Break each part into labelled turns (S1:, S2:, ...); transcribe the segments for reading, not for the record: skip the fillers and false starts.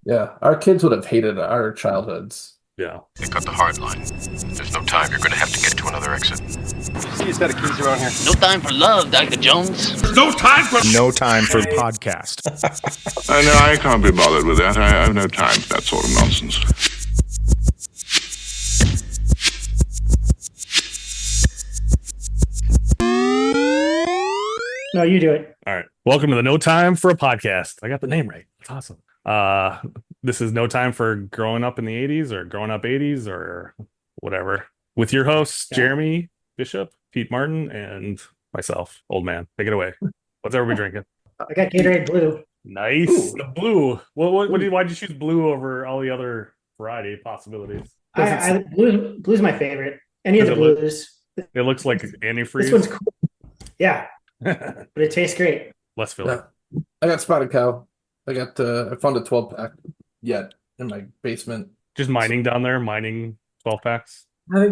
S1: Yeah, our kids would have hated our childhoods.
S2: Yeah.
S3: They cut the hard line. There's no time. You're gonna have to get to another exit.
S4: See a set of keys around here.
S5: No time for love, Dr. Jones.
S6: No time for podcast.
S7: No, I can't be bothered with that. I have no time for that sort of nonsense.
S8: No, you do it.
S2: All right. Welcome to the No Time for a Podcast. I got the name right. It's awesome. This is No Time for Growing Up in the 80s or Growing Up 80s or whatever. With your hosts, Jeremy Bishop, Pete Martin, and myself, Old Man. Take it away. What's everybody drinking?
S8: I got Gatorade Blue.
S2: Nice.
S1: Ooh.
S2: The blue. Why'd you choose blue over all the other variety possibilities?
S8: Blue's my favorite. Any of the blues.
S2: It looks like antifreeze.
S8: This one's cool. Yeah, but it tastes great.
S2: Less filling.
S1: Yeah. I got Spotted Cow. I found a 12-pack yet in my basement.
S2: Just mining down there, mining 12 packs.
S1: I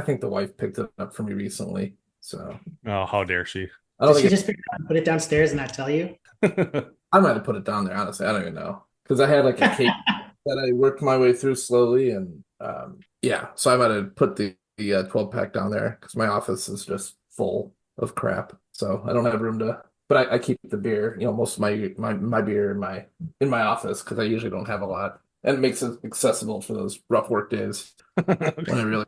S1: think the wife picked it up for me recently. So
S2: Oh, how dare she?
S1: I don't
S8: Did she
S1: think
S8: just pick it up and put it downstairs and not tell you?
S1: I might have put it down there, honestly. I don't even know. Because I had like a cake that I worked my way through slowly, and so I might have put the 12-pack down there because my office is just full of crap. So I don't have room to, but I keep the beer, most of my beer in my office because I usually don't have a lot. And it makes it accessible for those rough work days when I really.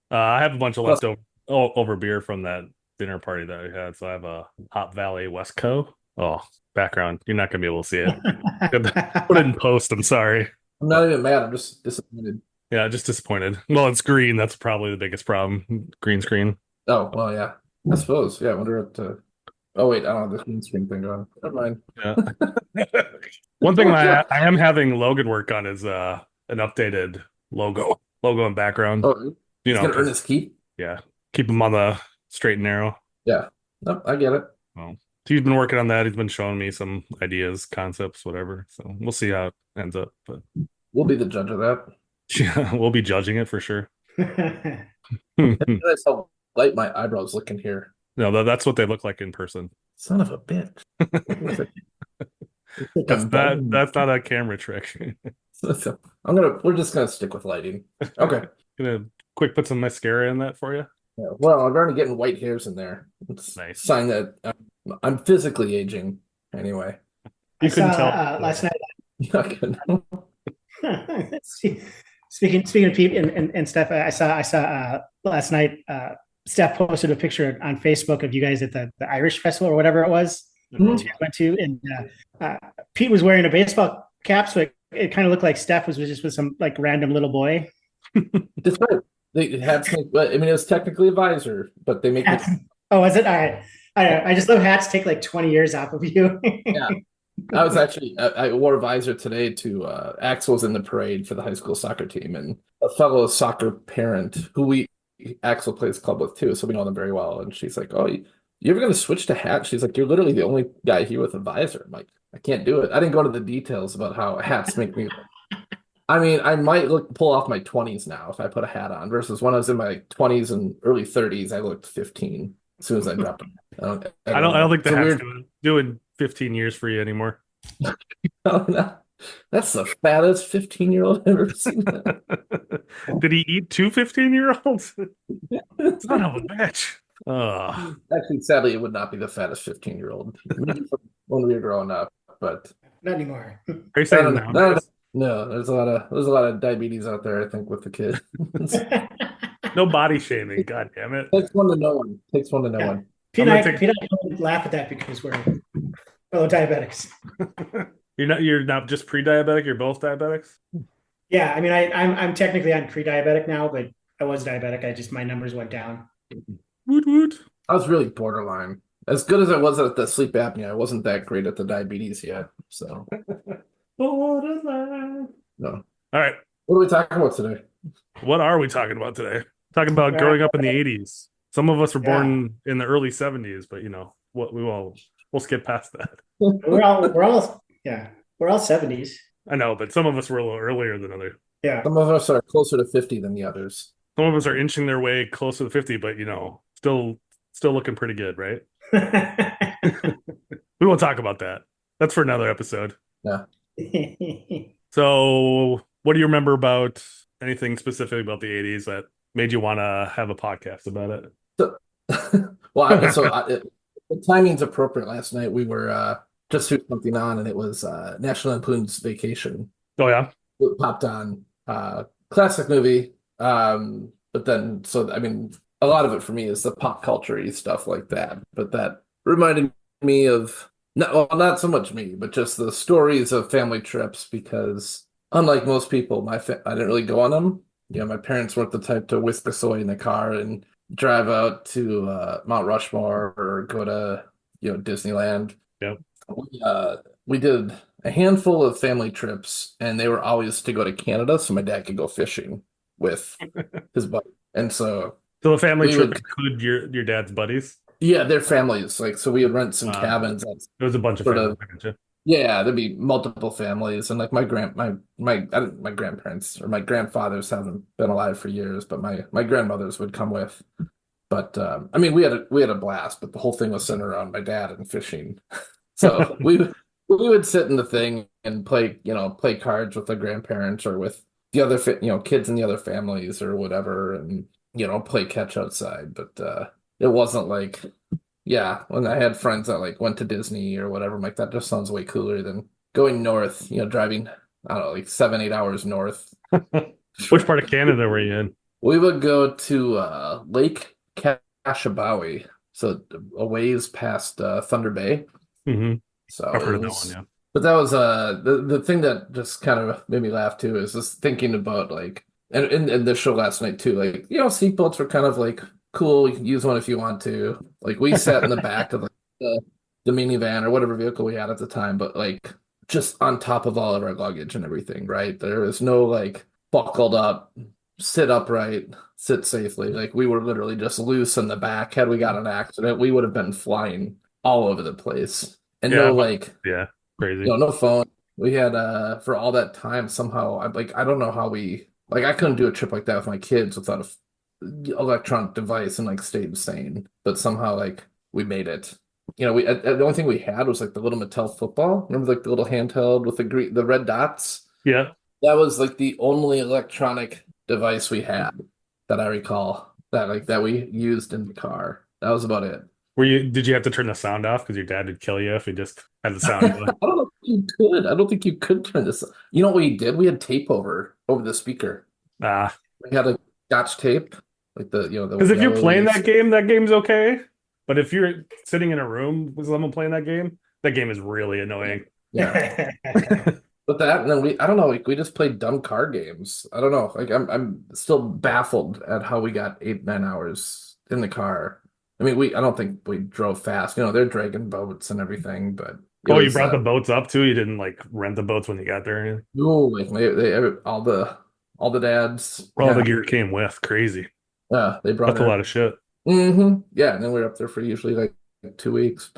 S2: I have a bunch of leftover over beer from that dinner party that we had. So I have a Hop Valley Westco. Oh, background. You're not going to be able to see it. Put it in post. I'm sorry.
S1: I'm not even mad. I'm just disappointed.
S2: Yeah, just disappointed. Well, it's green. That's probably the biggest problem. Green screen.
S1: Oh, well, yeah. I suppose. Yeah, I wonder what. Oh, wait. I don't have the green screen thing going. Never mind.
S2: Yeah. One thing I am having Logan work on is an updated logo and background.
S1: Oh, he's gonna earn his keep?
S2: Yeah. Keep him on the straight and narrow.
S1: Yeah. Nope, I get it.
S2: Well, he's been working on that. He's been showing me some ideas, concepts, whatever. So we'll see how it ends up. But
S1: We'll be the judge of that.
S2: yeah, we'll be judging it for sure.
S1: That's how light my eyebrows looking here.
S2: No, that's what they look like in person.
S1: Son of a bitch.
S2: That's not a camera trick.
S1: We're just gonna stick with lighting. Okay.
S2: Gonna quick put some mascara in that for you.
S1: Yeah, well, I'm already getting white hairs in there. It's a
S2: Nice.
S1: sign that I'm physically aging. Anyway.
S8: I
S2: couldn't
S8: saw
S2: tell.
S8: last night.
S1: Not good.
S8: Speaking of Pete and Steph, I saw last night. Steph posted a picture on Facebook of you guys at the Irish Festival or whatever it was that you went to, and Pete was wearing a baseball cap, so it kind of looked like Steph was just with some like random little boy.
S1: That's right. They had, I mean, it was technically a visor, but they make it.
S8: Oh, is it? All right. I just love hats take like 20 years off of you.
S1: Yeah. I was actually, I wore a visor today to, Axel was in the parade for the high school soccer team, and a fellow soccer parent who Axel plays club with too, so we know them very well. And she's like, "Oh, you ever going to switch to hat?" She's like, "You're literally the only guy here with a visor." I'm like, "I can't do it." I didn't go into the details about how hats make me. I mean, I might pull off my 20s now if I put a hat on, versus when I was in my 20s and early 30s, I looked 15 as soon as I dropped them.
S2: I don't think the hat's
S1: weird.
S2: doing 15 years for you anymore.
S1: That's the fattest 15-year-old I've ever seen.
S2: Did he eat two 15-year-olds? Son of a bitch.
S1: Actually, sadly, it would not be the fattest 15-year-old when we were growing up, but
S8: Not anymore.
S2: Are you saying now?
S1: no, there's a lot of diabetes out there, I think, with the kid.
S2: No body shaming. God damn it.
S1: Takes one to know one. Takes one to know
S8: Yeah.
S1: one.
S8: Pete and I don't laugh at that because we're fellow diabetics.
S2: You're not just pre-diabetic, you're both diabetics?
S8: Yeah, I mean, I'm technically on pre-diabetic now, but I was diabetic. My numbers went down.
S2: Woot woot.
S1: I was really borderline. As good as I was at the sleep apnea, I wasn't that great at the diabetes yet. So,
S2: Borderline.
S1: no.
S2: All right.
S1: What are we talking about today?
S2: What are we talking about today? Talking about growing up in the 80s. Some of us were born in the early 70s, but we'll skip past that.
S8: We're all 70s.
S2: I know, but some of us were a little earlier than others.
S8: Yeah.
S1: Some of us are closer to 50 than the others.
S2: Some of us are inching their way closer to 50, but still looking pretty good, right? We won't talk about that. That's for another episode.
S1: Yeah.
S2: So, what do you remember about anything specific about the 80s that made you want to have a podcast about it?
S1: So, the timing's appropriate. Last night we were just threw something on, and it was National Lampoon's Vacation.
S2: Oh, yeah.
S1: It popped on. Classic movie. But then, so I mean, a lot of it for me is the pop culture-y stuff like that. But that reminded me of not so much me, but just the stories of family trips. Because unlike most people, I didn't really go on them. My parents weren't the type to whisk us away in the car and drive out to Mount Rushmore or go to Disneyland.
S2: Yep.
S1: We did a handful of family trips, and they were always to go to Canada so my dad could go fishing with his buddy. And so
S2: the family
S1: we
S2: trip
S1: would-
S2: include your dad's buddies?
S1: yeah, their families. Like, so we would rent some
S2: Wow.
S1: cabins.
S2: There was a bunch of
S1: Sort
S2: families.
S1: of.
S2: Gotcha.
S1: Yeah, there'd be multiple families, and like my grandparents or my grandfathers haven't been alive for years, but my grandmothers would come with. But I mean, we had a blast, but the whole thing was centered around my dad and fishing. So we would sit in the thing and play cards with the grandparents or with the other kids in the other families or whatever, and play catch outside. But it wasn't like. Yeah, when I had friends that like went to Disney or whatever, I'm like, that just sounds way cooler than going north, driving, I don't know, like 7-8 hours north.
S2: Which part of Canada were you in?
S1: We would go to Lake Cashabawi, so a ways past Thunder Bay.
S2: Mm-hmm.
S1: So
S2: I've heard
S1: it
S2: of that
S1: was,
S2: one, yeah.
S1: but that was the thing that just kind of made me laugh too is just thinking about like and in the show last night too, like seatbelts were kind of like cool, you can use one if you want to. Like we sat in the back of the minivan or whatever vehicle we had at the time, but like just on top of all of our luggage and everything, right? There was no like buckled up, sit upright, sit safely. Like we were literally just loose in the back. Had we got an accident, we would have been flying all over the place. And
S2: Yeah,
S1: no like
S2: Yeah, crazy.
S1: no phone. We had for all that time somehow I don't know how we like I couldn't do a trip like that with my kids without a electronic device and like stayed sane, but somehow like we made it. The only thing we had was like the little Mattel football. Remember like the little handheld with the red dots?
S2: Yeah.
S1: That was like the only electronic device we had that I recall that we used in the car. That was about it.
S2: Did you have to turn the sound off because your dad would kill you if he just had the sound going?
S1: I don't know if you could. I don't think you could turn this. You know what we did? We had tape over the speaker.
S2: Ah,
S1: We had a Scotch tape, like the
S2: because if you're playing
S1: yellow-
S2: that game's okay. But if you're sitting in a room with someone playing that game is really annoying.
S1: Yeah. But that, and then I don't know, like we just played dumb car games. I don't know. Like I'm still baffled at how we got 8-9 hours in the car. I mean, I don't think we drove fast. They're dragging boats and everything, but
S2: Oh, you brought the boats up too? You didn't like rent the boats when you got there or anything?
S1: no, like all the dads.
S2: All the
S1: Yeah.
S2: gear came with. Crazy.
S1: Yeah, they brought
S2: That's a lot of shit.
S1: Yeah, and then we were up there for usually like 2 weeks,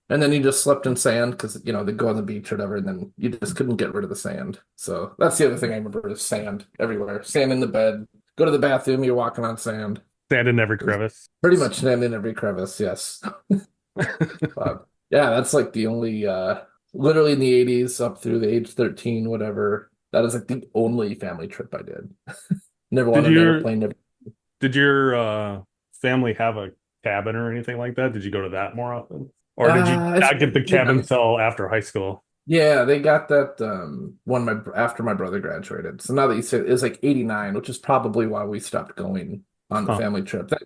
S1: and then you just slept in sand because they go on the beach or whatever, and then you just couldn't get rid of the sand. So that's the other thing I remember is sand everywhere. Sand in the bed. Go to the bathroom, you're walking on sand.
S2: Sand in every crevice.
S1: Pretty much sand in every crevice, yes. But, yeah, that's like the only literally in the 80s up through the age 13, whatever. That is like the only family trip I did. Never wanted an airplane.
S2: Did your family have a cabin or anything like that? Did you go to that more often? Or did you not get the cabin until after high school?
S1: Yeah, they got that after my brother graduated. So now that you say it's like 89, which is probably why we stopped going on the family trip. That,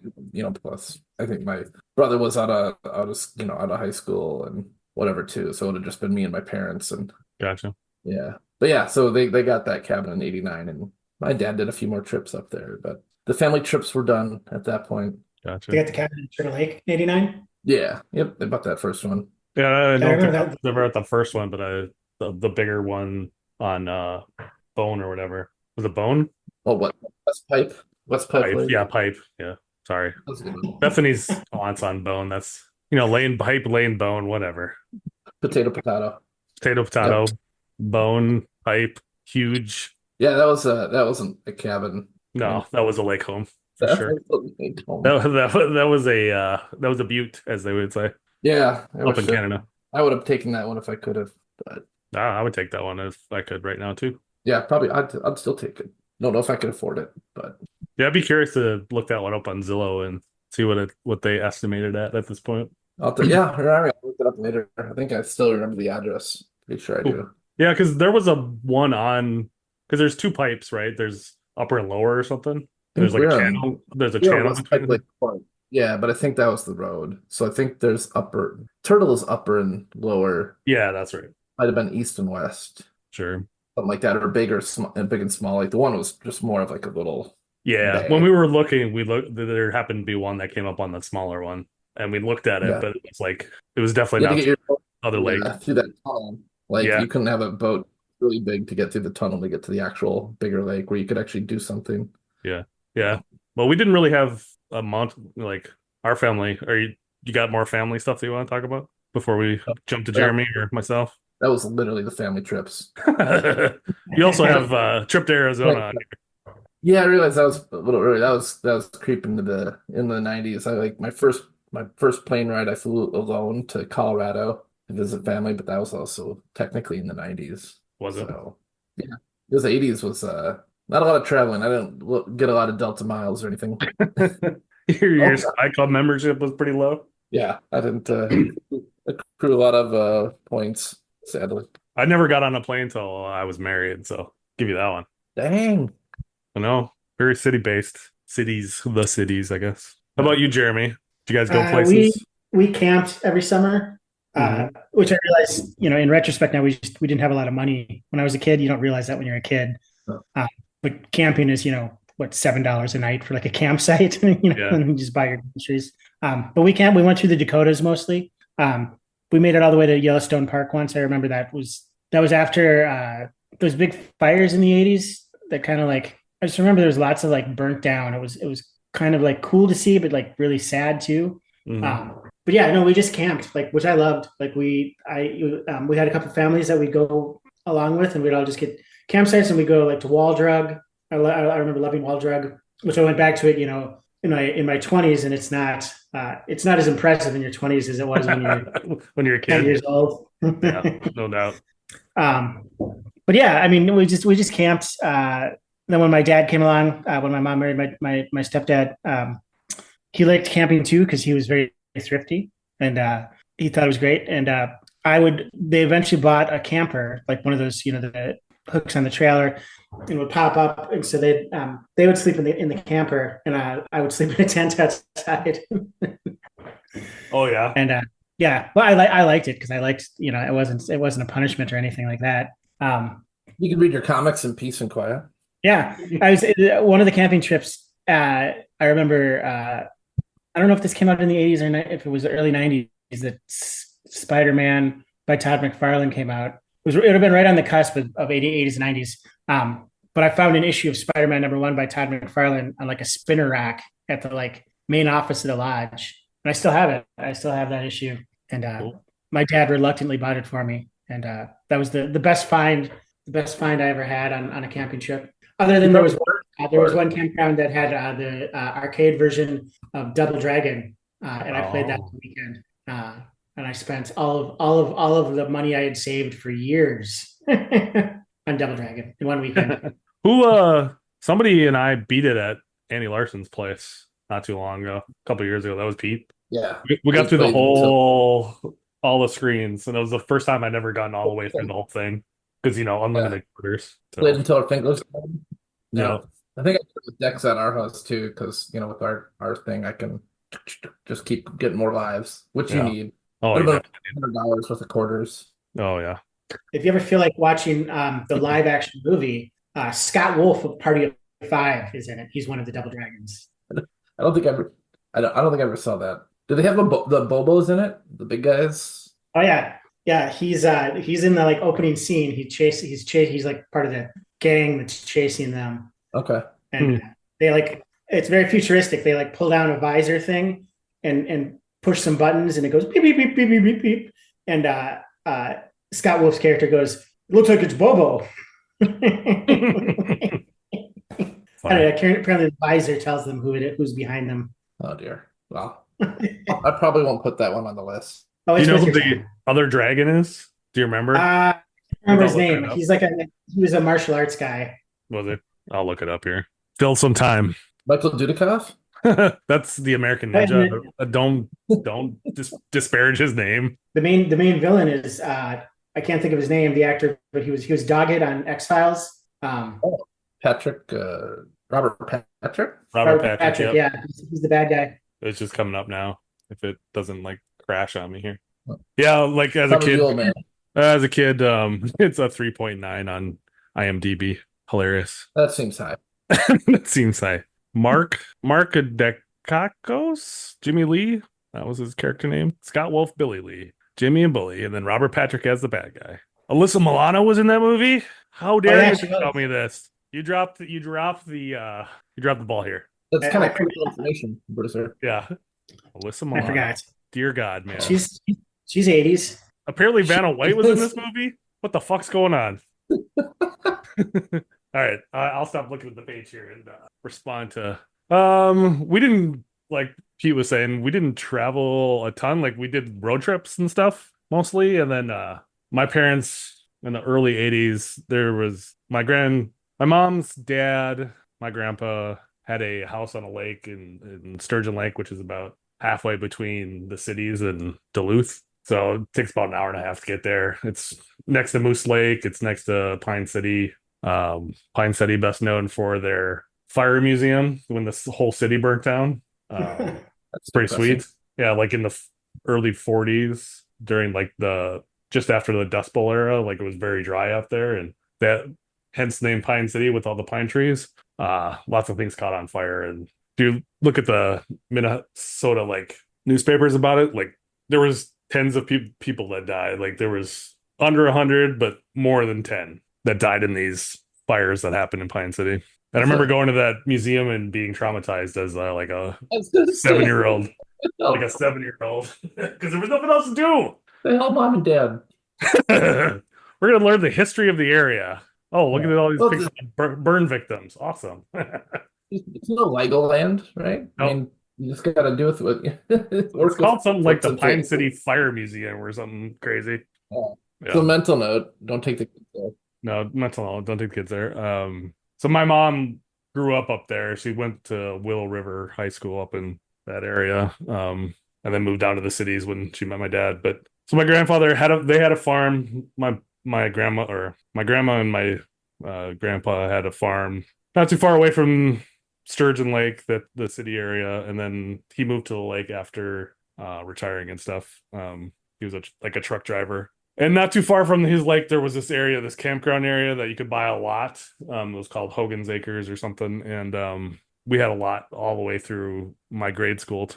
S1: plus I think my brother was out of high school and whatever too. So it would have just been me and my parents and
S2: Gotcha.
S1: yeah. But yeah, so they got that cabin in 89 and my dad did a few more trips up there, but the family trips were done at that point.
S2: Gotcha.
S8: They got the cabin in Sugar Lake, 89.
S1: Yeah, yep, they bought that first one.
S2: Yeah, I don't
S8: remember
S2: think I
S8: that.
S2: was ever at the first one, but the bigger one on Bone or whatever. Was it Bone?
S1: Oh, what? West Pipe.
S2: Pipe.
S1: Lake?
S2: Yeah, Pipe. Yeah. Sorry.
S1: That's a good one.
S2: Bethany's wants on Bone. That's Lane Pipe, Lane Bone, whatever.
S1: Potato.
S2: Potato, Bone, Pipe, huge.
S1: Yeah, that wasn't a cabin.
S2: No, that was a lake home for
S1: That
S2: sure.
S1: was a lake home.
S2: That was a butte, as they would say,
S1: Yeah,
S2: up in Canada.
S1: I would have taken that one if I could have. But
S2: I would take that one if I could right now too.
S1: Yeah, probably. I'd still take it. Don't know if I could afford it, but
S2: Yeah, I'd be curious to look that one up on Zillow and see what they estimated at this point.
S1: yeah, I'll look it up later. I think I still remember the address. Pretty sure I do.
S2: Yeah, because there was a one on because there's two pipes, right? There's upper and lower or something. There's like a channel. There's a channel between them.
S1: Yeah, but I think that was the road. So I think there's upper. Turtle is upper and lower.
S2: Yeah, that's right.
S1: Might have been east and west,
S2: Sure.
S1: something like that, or big or small, big and small. Like the one was just more of like a little.
S2: Yeah,
S1: bay.
S2: when we were looking, we looked. There happened to be one that came up on the smaller one, and we looked at it,
S1: Yeah.
S2: but it was definitely
S1: You had
S2: not
S1: to get your
S2: other lake.
S1: through that tunnel. Like
S2: Yeah.
S1: you couldn't have a boat really big to get through the tunnel to get to the actual bigger lake where you could actually do something.
S2: Yeah. Well, we didn't really have a month like our family. Or you got more family stuff that you want to talk about before we jump to Jeremy or myself?
S1: That was literally the family trips.
S2: You also have a trip to Arizona. on here.
S1: Yeah, I realized that was a little early. That was creeping in the 90s. I like my first plane ride I flew alone to Colorado to visit family, but that was also technically in the 90s.
S2: Was it?
S1: So yeah, it was the 80s was not a lot of traveling. I didn't get a lot of Delta miles or anything.
S2: Your Sky Club membership was pretty low.
S1: Yeah, I didn't accrue a lot of points, sadly.
S2: I never got on a plane until I was married, so give you that one.
S1: Dang.
S2: I know, very city based. The cities, I guess. How about you, Jeremy? Did you guys go places?
S8: We camped every summer, which I realized, in retrospect now, we didn't have a lot of money. When I was a kid, you don't realize that when you're a kid. But camping is, what, $7 a night for like a campsite, and you just buy your groceries. But we went through the Dakotas mostly. We made it all the way to Yellowstone Park once. I remember that was after those big fires in the 80s that kind of like, I just remember there was lots of like burnt down. It was kind of like cool to see, but like really sad too. But yeah, no, we just camped, like, which I loved. Like we had a couple of families that we go along with, and we'd all just get campsites, and we go like to Wall Drug. I remember loving Wall Drug, which I went back to it, in my 20s, and it's not as impressive in your 20s as it was when you're
S2: a kid,
S8: 10 years old.
S2: Yeah, no doubt.
S8: But yeah, I mean, we just camped. Then when my dad came along, when my mom married my stepdad, he liked camping too because he was very thrifty, and he thought it was great. And they eventually bought a camper, like one of those, the hooks on the trailer, and would pop up. And so they would sleep in the camper, and I would sleep in a tent outside.
S2: Oh yeah,
S8: and yeah, well, I liked it because I liked, it wasn't a punishment or anything like that.
S1: You can read your comics in peace and quiet.
S8: Yeah, I was one of the camping trips. I remember. I don't know if this came out in the 80s or not, if it was the early 90s that Spider-Man by Todd McFarlane came out. It would have been right on the cusp of 80s and 90s. But I found an issue of Spider-Man #1 by Todd McFarlane on like a spinner rack at the like main office of the lodge, and I still have it. I still have that issue, and
S2: Cool.
S8: My dad reluctantly bought it for me, and that was the best find I ever had on a camping trip. Other than there was one campground that had the arcade version of Double Dragon, and I played that the weekend. And I spent all of the money I had saved for years on Double Dragon in one weekend.
S2: Somebody and I beat it at Annie Larson's place not too long ago, a couple years ago. That was Pete.
S1: Yeah,
S2: we got through all the screens, and it was the first time I'd ever gotten all the way through the whole thing because unlimited quarters. So.
S1: Played until our fingers.
S2: Yeah.
S1: I think I put the decks at our house too, because with our thing, I can just keep getting more lives, which you need.
S2: Oh,
S1: $100
S2: yeah.
S1: worth of quarters.
S2: Oh yeah.
S8: If you ever feel like watching the live action movie, Scott Wolf of Party of Five is in it. He's one of the Double Dragons.
S1: I don't think I ever saw that. Do they have the Bobos in it? The big guys?
S8: Oh yeah. He's in the like opening scene. He's like part of the gang that's chasing them.
S1: Okay.
S8: And they like, it's very futuristic. They like pull down a visor thing and push some buttons, and it goes beep beep beep beep beep beep beep. And Scott Wolf's character goes, "Looks like it's Bobo." Apparently the visor tells them who's behind them.
S1: Oh dear. Well, I probably won't put that one on the list.
S8: Oh,
S2: Do you know who the other dragon is? Do you remember?
S8: I remember his
S2: I'll look
S8: name.
S2: it up.
S8: He was a martial arts guy.
S2: Was it? I'll look it up here. Still some time.
S1: Michael Dudikoff?
S2: That's the American
S8: Right,
S2: Ninja.
S8: and
S2: Don't disparage his name.
S8: The main villain is I can't think of his name, the actor, but he was Doggett on X-Files.
S1: Patrick, Robert Patrick?
S2: Robert Patrick. Yep.
S8: Yeah, he's the bad guy.
S2: It's just coming up now. If it doesn't like crash on me here. Yeah, like as a
S1: Probably
S2: kid,
S1: the old man.
S2: it's a 3.9 on IMDb. Hilarious.
S1: That seems high.
S2: That seems high. Mark Dacacos, Jimmy Lee. That was his character name. Scott Wolf, Billy Lee, Jimmy and Bully, and then Robert Patrick as the bad guy. Alyssa Milano was in that movie. How dare you tell me this? You dropped the ball here.
S1: That's kind of critical information, Brucer.
S2: Yeah, Alyssa Milano.
S8: I forgot.
S2: Dear God, man.
S8: She's 80s.
S2: Apparently Vanna White was in this movie. What the fuck's going on? All right, I'll stop looking at the page here and respond to. We didn't, like Pete was saying, we didn't travel a ton. Like we did road trips and stuff mostly, and then my parents in the early '80s. There was my mom's dad, my grandpa had a house on a lake in Sturgeon Lake, which is about halfway between the cities and Duluth. So it takes about an hour and a half to get there. It's next to Moose Lake. It's next to Pine City. Pine City, best known for their fire museum when the whole city burnt down. That's pretty sweet. Yeah, like in the early 40s during like just after the Dust Bowl era, like it was very dry out there, and that hence the name Pine City with all the pine trees. Lots of things caught on fire, and if you look at the Minnesota like newspapers about it, like there was tens of people that died. Like there was under 100, but more than 10 that died in these fires that happened in Pine City. And I remember going to that museum and being traumatized as like a 7-year-old, like a 7-year-old, because there was nothing else to do.
S1: The hell, mom and dad.
S2: We're gonna learn the history of the area. Oh, look at all these
S1: Well,
S2: pictures of burn victims. Awesome.
S1: It's no Legoland, right?
S2: Nope.
S1: I mean, you just got to do with what.
S2: It's called something like the Pine City Fire Museum or something crazy.
S1: So,
S2: Yeah.
S1: mental note: don't take the kids there.
S2: No, mental health. Don't take the kids there. So my mom grew up there. She went to Willow River High School up in that area, and then moved down to the cities when she met my dad. But so my grandfather had a farm. My grandma and my grandpa had a farm not too far away from Sturgeon Lake, that the city area, and then he moved to the lake after retiring and stuff. He was like a truck driver. And not too far from his lake, there was this campground area that you could buy a lot. It was called Hogan's Acres or something. And we had a lot all the way through my grade school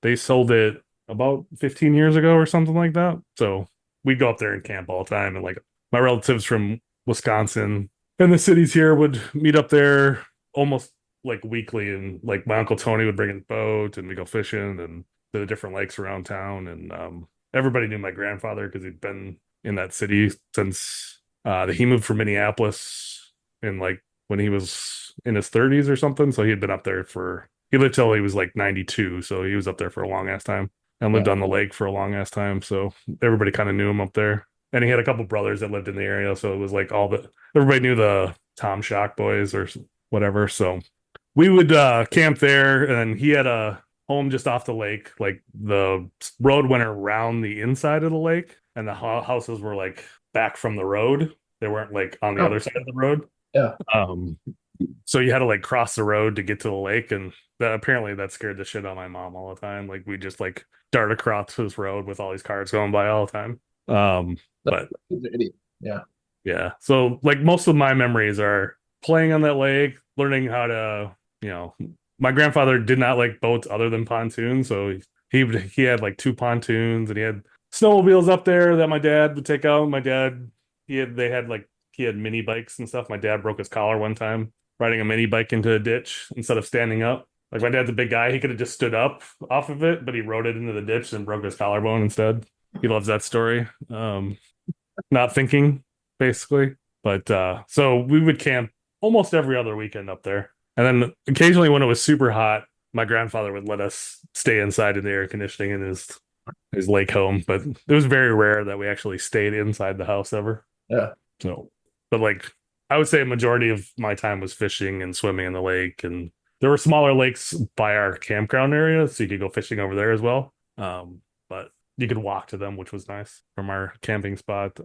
S2: they sold it about 15 years ago or something like that. So we'd go up there and camp all the time. And like my relatives from Wisconsin and the cities here would meet up there almost like weekly. And like my Uncle Tony would bring in a boat and we go fishing and to the different lakes around town. And everybody knew my grandfather because he'd been in that city since he moved from Minneapolis in like when he was in his 30s or something. So he had been up there he lived till he was like 92. So he was up there for a long ass time and lived on the lake for a long ass time. So everybody kind of knew him up there. And he had a couple brothers that lived in the area. So it was like everybody knew the Tom Shock boys or whatever. So we would camp there, and he had a home just off the lake. Like the road went around the inside of the lake, and the houses were like back from the road. They weren't like on the other side of the road.
S1: Yeah.
S2: So you had to like cross the road to get to the lake, and apparently that scared the shit out of my mom all the time. Like we just like dart across this road with all these cars going by all the time. But yeah. So like most of my memories are playing on that lake, learning how to, my grandfather did not like boats other than pontoons. So he had like 2 pontoons, and he had snowmobiles up there that my dad would take out. My dad, he had mini bikes and stuff. My dad broke his collar one time riding a mini bike into a ditch instead of standing up. Like my dad's a big guy. He could have just stood up off of it, but he rode it into the ditch and broke his collarbone instead. He loves that story. Not thinking, basically. But so we would camp almost every other weekend up there. And then occasionally when it was super hot, my grandfather would let us stay inside in the air conditioning in his lake home. But it was very rare that we actually stayed inside the house ever.
S1: Yeah.
S2: So, but like I would say a majority of my time was fishing and swimming in the lake, and there were smaller lakes by our campground area, so you could go fishing over there as well. But you could walk to them, which was nice from our camping spot.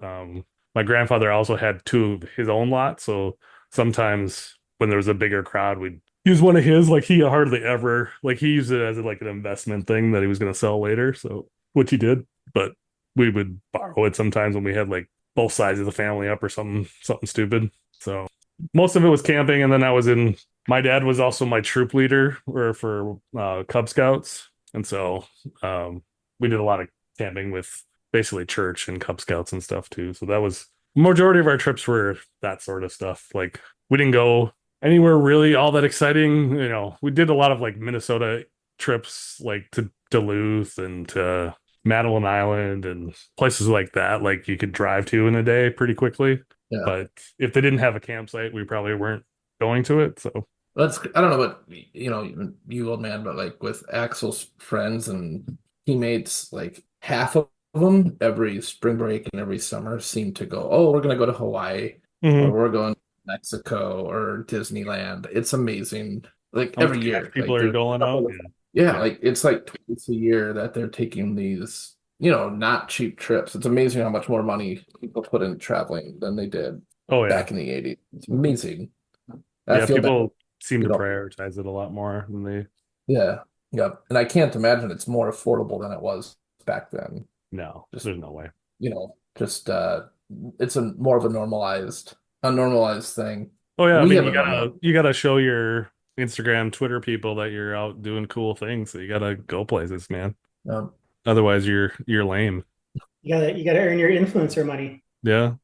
S2: My grandfather also had two of his own lots, so sometimes when there was a bigger crowd, we'd use one of his. Like he hardly ever like he used it as like an investment thing that he was going to sell later. So which he did, but we would borrow it sometimes when we had like both sides of the family up or something stupid. So most of it was camping, and then I was in. My dad was also my troop leader or for Cub Scouts, and so we did a lot of camping with basically church and Cub Scouts and stuff too. So that was majority of our trips were that sort of stuff. Like we didn't go anywhere really all that exciting. You know, we did a lot of like Minnesota trips, like to Duluth and to Madeline Island and places like that. Like you could drive to in a day pretty quickly.
S1: Yeah.
S2: But if they didn't have a campsite, we probably weren't going to it. So
S1: That's I don't know what you old man, but like with Axel's friends and teammates, like half of them every spring break and every summer seem to go, oh, we're gonna go to Hawaii or we're going to Mexico or Disneyland. It's amazing. Like every year,
S2: people
S1: like,
S2: are going out.
S1: yeah, like it's like twice a year that they're taking these, not cheap trips. It's amazing how much more money people put in traveling than they did
S2: Oh yeah,
S1: back in the 80s. It's amazing. I
S2: yeah.
S1: feel bad.
S2: People seem to
S1: You know.
S2: prioritize it a lot more than they.
S1: Yeah, yeah. And I can't imagine it's more affordable than it was back then.
S2: No,
S1: Just-
S2: there's no way.
S1: Just it's a more of a normalized thing.
S2: Oh yeah, I
S1: We
S2: mean
S1: have
S2: you
S1: a
S2: gotta
S1: normal-
S2: you gotta show your Instagram, Twitter people that you're out doing cool things. So you gotta go places, man.
S1: Um,
S2: Otherwise, you're lame.
S8: You gotta earn your influencer money.
S2: Yeah.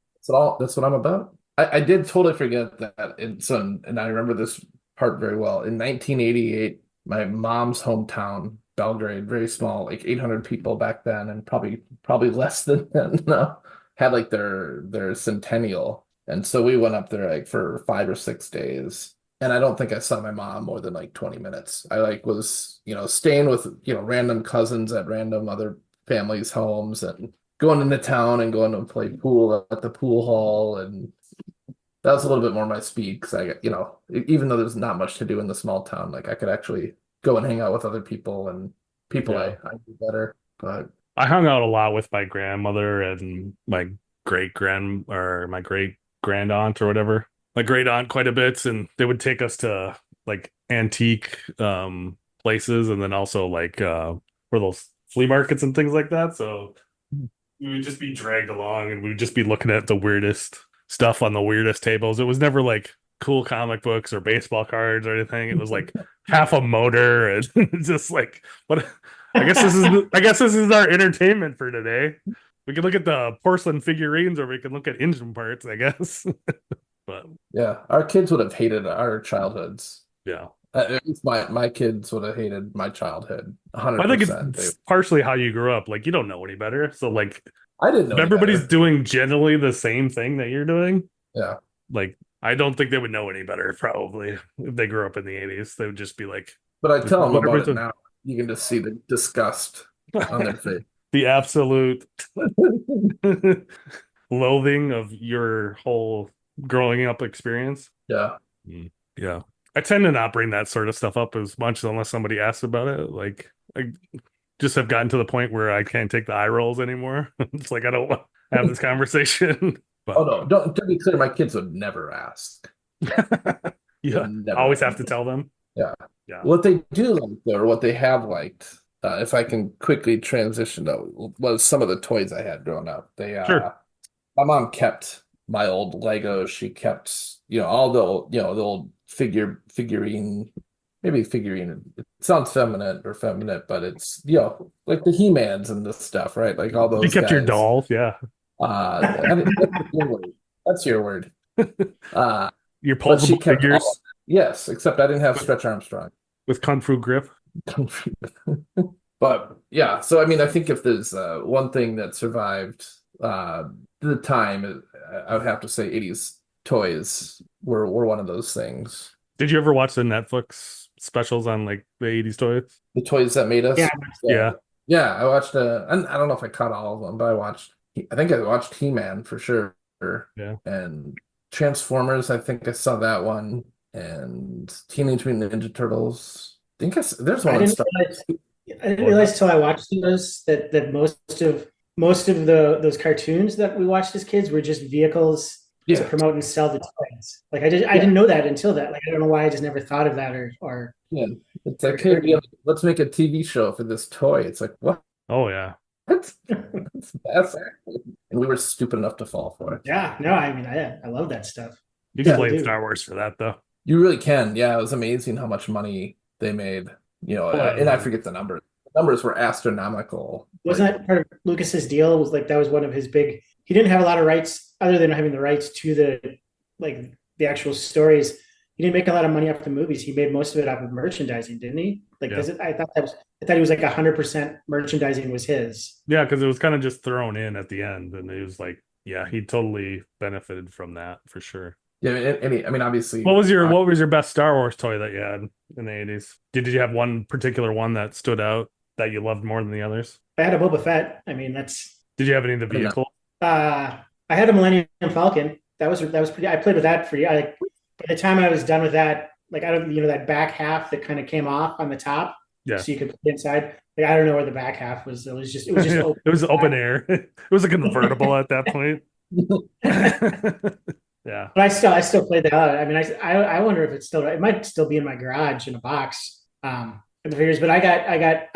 S1: that's what I'm about. I did totally forget that and I remember this part very well. In 1988, my mom's hometown, Belgrade, very small, like 800 people back then, and probably less than then now, had like their centennial. And so we went up there like for 5 or 6 days. And I don't think I saw my mom more than like 20 minutes. I like was, staying with, random cousins at random other families' homes and going into town and going to play pool at the pool hall. And that was a little bit more my speed because even though there's not much to do in the small town, like I could actually go and hang out with other people and people
S2: Yeah.
S1: I knew better. But
S2: I hung out a lot with my grandmother and my great grand or my great grand aunt or whatever. My great aunt quite a bit, and they would take us to like antique places, and then also like for those flea markets and things like that. So we would just be dragged along, and we would just be looking at the weirdest stuff on the weirdest tables. It was never like cool comic books or baseball cards or anything. It was like half a motor and just like what. I guess this is our entertainment for today. We can look at the porcelain figurines, or we can look at engine parts, I guess. But
S1: yeah, our kids would have hated our childhoods.
S2: yeah,
S1: At least my kids would have hated my childhood.
S2: I think
S1: 100%.
S2: it's partially how you grew up. Like you don't know any better, so like
S1: I didn't know
S2: if
S1: any
S2: everybody's
S1: better.
S2: doing generally the same thing that you're doing.
S1: Yeah.
S2: Like I don't think they would know any better. Probably if they grew up in the 80s, they would just be like
S1: But I tell them
S2: Whatever
S1: about
S2: it's
S1: it
S2: a-
S1: now. You can just see the disgust on their face.
S2: the absolute loathing of your whole growing up experience.
S1: Yeah.
S2: Yeah. I tend to not bring that sort of stuff up as much unless somebody asks about it. Like I just have gotten to the point where I can't take the eye rolls anymore. It's like I don't want to have this conversation. But
S1: Oh no, don't to be clear, my kids would never ask.
S2: yeah,
S1: Never.
S2: always have to tell them.
S1: Yeah.
S2: Yeah.
S1: What they do like though, or what they have liked, if I can quickly transition though, was some of the toys I had growing up.
S2: Sure.
S1: My mom kept my old Legos. She kept, all the old, the old figurine, maybe figurine. It sounds feminine, but it's, like the He-Mans and this stuff, right? Like all those
S2: You kept your
S1: guys.
S2: dolls, yeah.
S1: That's your word.
S2: Your
S1: But she
S2: posable
S1: kept
S2: figures
S1: all- yes, except I didn't have Stretch Armstrong.
S2: with Kung Fu grip.
S1: But yeah, so I mean, I think if there's one thing that survived the time, I would have to say 80s toys were one of those things.
S2: Did you ever watch the Netflix specials on like the 80s toys?
S1: The toys that made us.
S8: Yeah.
S2: Yeah.
S1: Yeah, I watched and I don't know if I caught all of them, but I think I watched He-Man for sure.
S2: Yeah.
S1: and Transformers. I think I saw that one, and Teenage Mutant Ninja Turtles. There's one
S8: I
S1: on
S8: didn't
S1: Star.
S8: realize, I didn't realize till I watched those that most of those cartoons that we watched as kids were just vehicles to
S1: Yeah,
S8: promote and sell the toys. Like I didn't know that until that. Like I don't know why I just never thought of that or
S1: yeah. It's like, hey, let's make a TV show for this toy. It's like, what?
S2: Oh yeah.
S1: That's fascinating. And we were stupid enough to fall for it.
S8: yeah. No, I mean I love that stuff.
S2: You can
S1: Yeah,
S2: blame
S8: dude.
S2: Star Wars for that though.
S1: You really can. Yeah, it was amazing how much money they made. And I forget the numbers. The numbers were astronomical.
S8: Wasn't that part of Lucas's deal? Was like that was one of his big. He didn't have a lot of rights other than having the rights to the actual stories. He didn't make a lot of money off the movies. He made most of it off of merchandising, didn't he? Like,
S2: Yeah.
S8: I thought he was like 100% merchandising was his.
S2: Yeah, because it was kind of just thrown in at the end, and it was like, yeah, he totally benefited from that for sure.
S1: Yeah, I mean, obviously.
S2: What was your best Star Wars toy that you had in the 80s? Did you have one particular one that stood out that you loved more than the others?
S8: I had a Boba Fett. I mean, that's.
S2: Did you have any of the
S1: I don't know.
S2: vehicle?
S8: I had a Millennium Falcon. That was pretty. I played with that for you. By the time I was done with that, like I don't, that back half that kind of came off on the top,
S2: Yeah.
S8: so you could put inside. Like I don't know where the back half was. It was just open.
S2: It was open air. It was a convertible at that point. Yeah.
S8: But I still played the hell out of it. I mean, I wonder if it might still be in my garage in a box. For the figures, but I got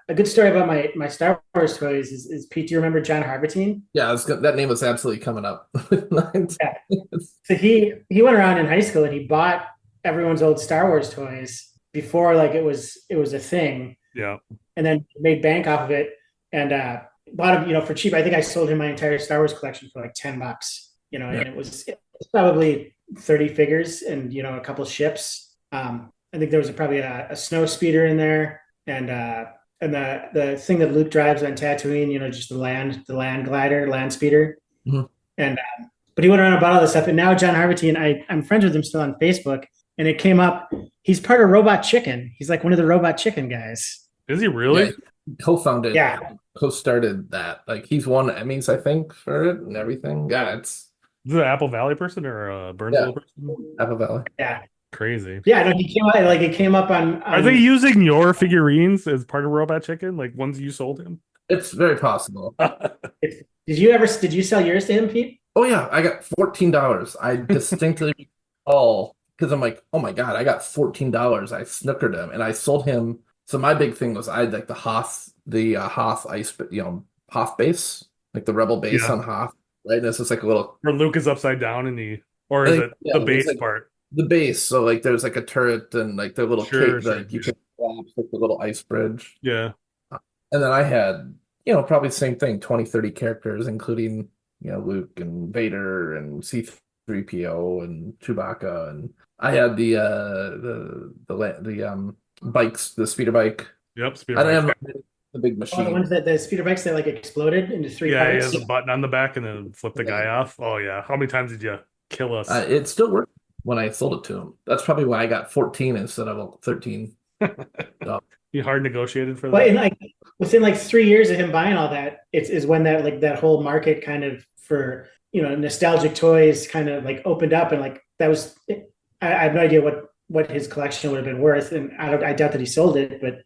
S8: a good story about my Star Wars toys. Is Pete? Do you remember John Harbatine?
S1: Yeah, that name was absolutely coming up.
S8: Yeah. So he went around in high school and he bought everyone's old Star Wars toys before like it was a thing,
S2: Yeah.
S8: and then made bank off of it and bought them for cheap. I think I sold him my entire Star Wars collection for like $10.
S1: Yeah.
S8: And it was probably 30 figures and a couple ships. I think there was probably a snow speeder in there, and the thing that Luke drives on Tatooine, just the land glider, land speeder.
S1: Mm-hmm.
S8: And but he went around and bought all this stuff. And now John Harbatine, I'm friends with him still on Facebook, and it came up. He's part of Robot Chicken. He's like one of the Robot Chicken guys.
S2: Is he really?
S1: Yeah, co-founded,
S8: Yeah.
S1: co-started that. Like he's won Emmys, I think, for it and everything. Yeah, it's
S2: Is it an Apple Valley person or a Burnsville person?
S1: Apple Valley.
S8: Yeah.
S2: Crazy.
S8: Yeah, no, he came out like it came up on.
S2: Are they using your figurines as part of Robot Chicken? Like ones you sold him?
S1: It's very possible.
S8: Did you sell yours to him, Pete?
S1: Oh yeah, I got $14. I distinctly recall because I'm like, oh my God, I got $14. I snookered him and I sold him. So my big thing was I had like the Hoth ice, Hoth base, like the Rebel base
S2: Yeah.
S1: on Hoth, right? And it's just like a little
S2: Or Luke is upside down and or is it
S1: Yeah,
S2: the
S1: it's
S2: base
S1: like-
S2: part?
S1: the base. So like there's like a turret and like the little
S2: Sure,
S1: cake
S2: sure,
S1: that you
S2: sure.
S1: can collapse, like the little ice bridge.
S2: Yeah.
S1: And then I had, probably the same thing, 20, 30 characters, including, Luke and Vader and C-3PO and Chewbacca. And I had the bikes, the speeder bike.
S2: Yep.
S1: I didn't
S2: Bike.
S1: have the big
S8: Oh, the
S1: machine.
S8: ones the speeder bikes that like exploded into three
S2: Yeah, he
S8: parts.
S2: has a button on the back and then flip the guy off. Oh yeah. How many times did you kill us?
S1: It still worked when I sold it to him. That's probably why I got 14 instead of 13.
S2: You hard negotiated for
S8: But
S2: that?
S8: within like 3 years of him buying all that, is when that whole market kind of for nostalgic toys kind of like opened up, and like that was I have no idea what his collection would have been worth, and I doubt that he sold it, but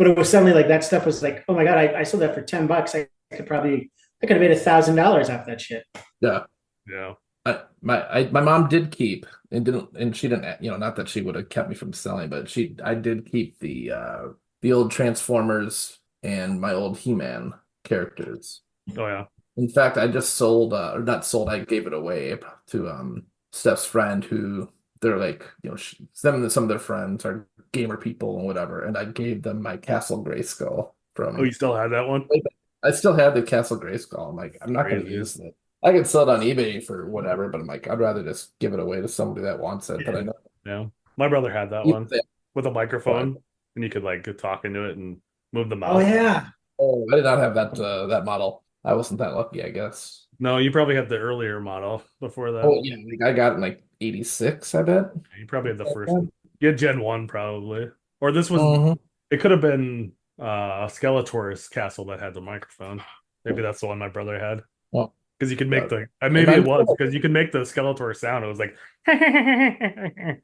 S8: it was suddenly like that stuff was like, oh my God, I sold that for $10. I could have made $1,000 off that shit.
S1: Yeah.
S2: Yeah.
S1: My mom did keep and she didn't, not that she would have kept me from selling, but I did keep the old Transformers and my old He-Man characters.
S2: Oh yeah.
S1: In fact, I just sold or not sold, I gave it away to Steph's friend, who they're like, some of their friends are gamer people and whatever, and I gave them my Castle Grayskull from
S2: Oh, you still had that one?
S1: I still have the Castle Grayskull. I'm like, I'm not going to
S2: Crazy.
S1: use it. I could sell it on eBay for whatever, but I'm like, I'd rather just give it away to somebody that wants it. But I know
S2: Yeah. My brother had that one with a microphone, and you could like talk into it and move the mouse.
S8: Oh yeah.
S1: Oh, I did not have that model. I wasn't that lucky, I guess.
S2: No, you probably had the earlier model before that.
S1: Oh yeah, like I got it in like 86, I bet.
S2: You probably had the first one. You had Gen 1 probably. Or this was
S1: Mhm.
S2: it could have been Skeletor's castle that had the microphone. Maybe that's the one my brother had.
S1: Well.
S2: Because because you could make
S1: But-
S2: the maybe it
S1: I'm-
S2: was because you could make the Skeletor sound. It was like
S1: That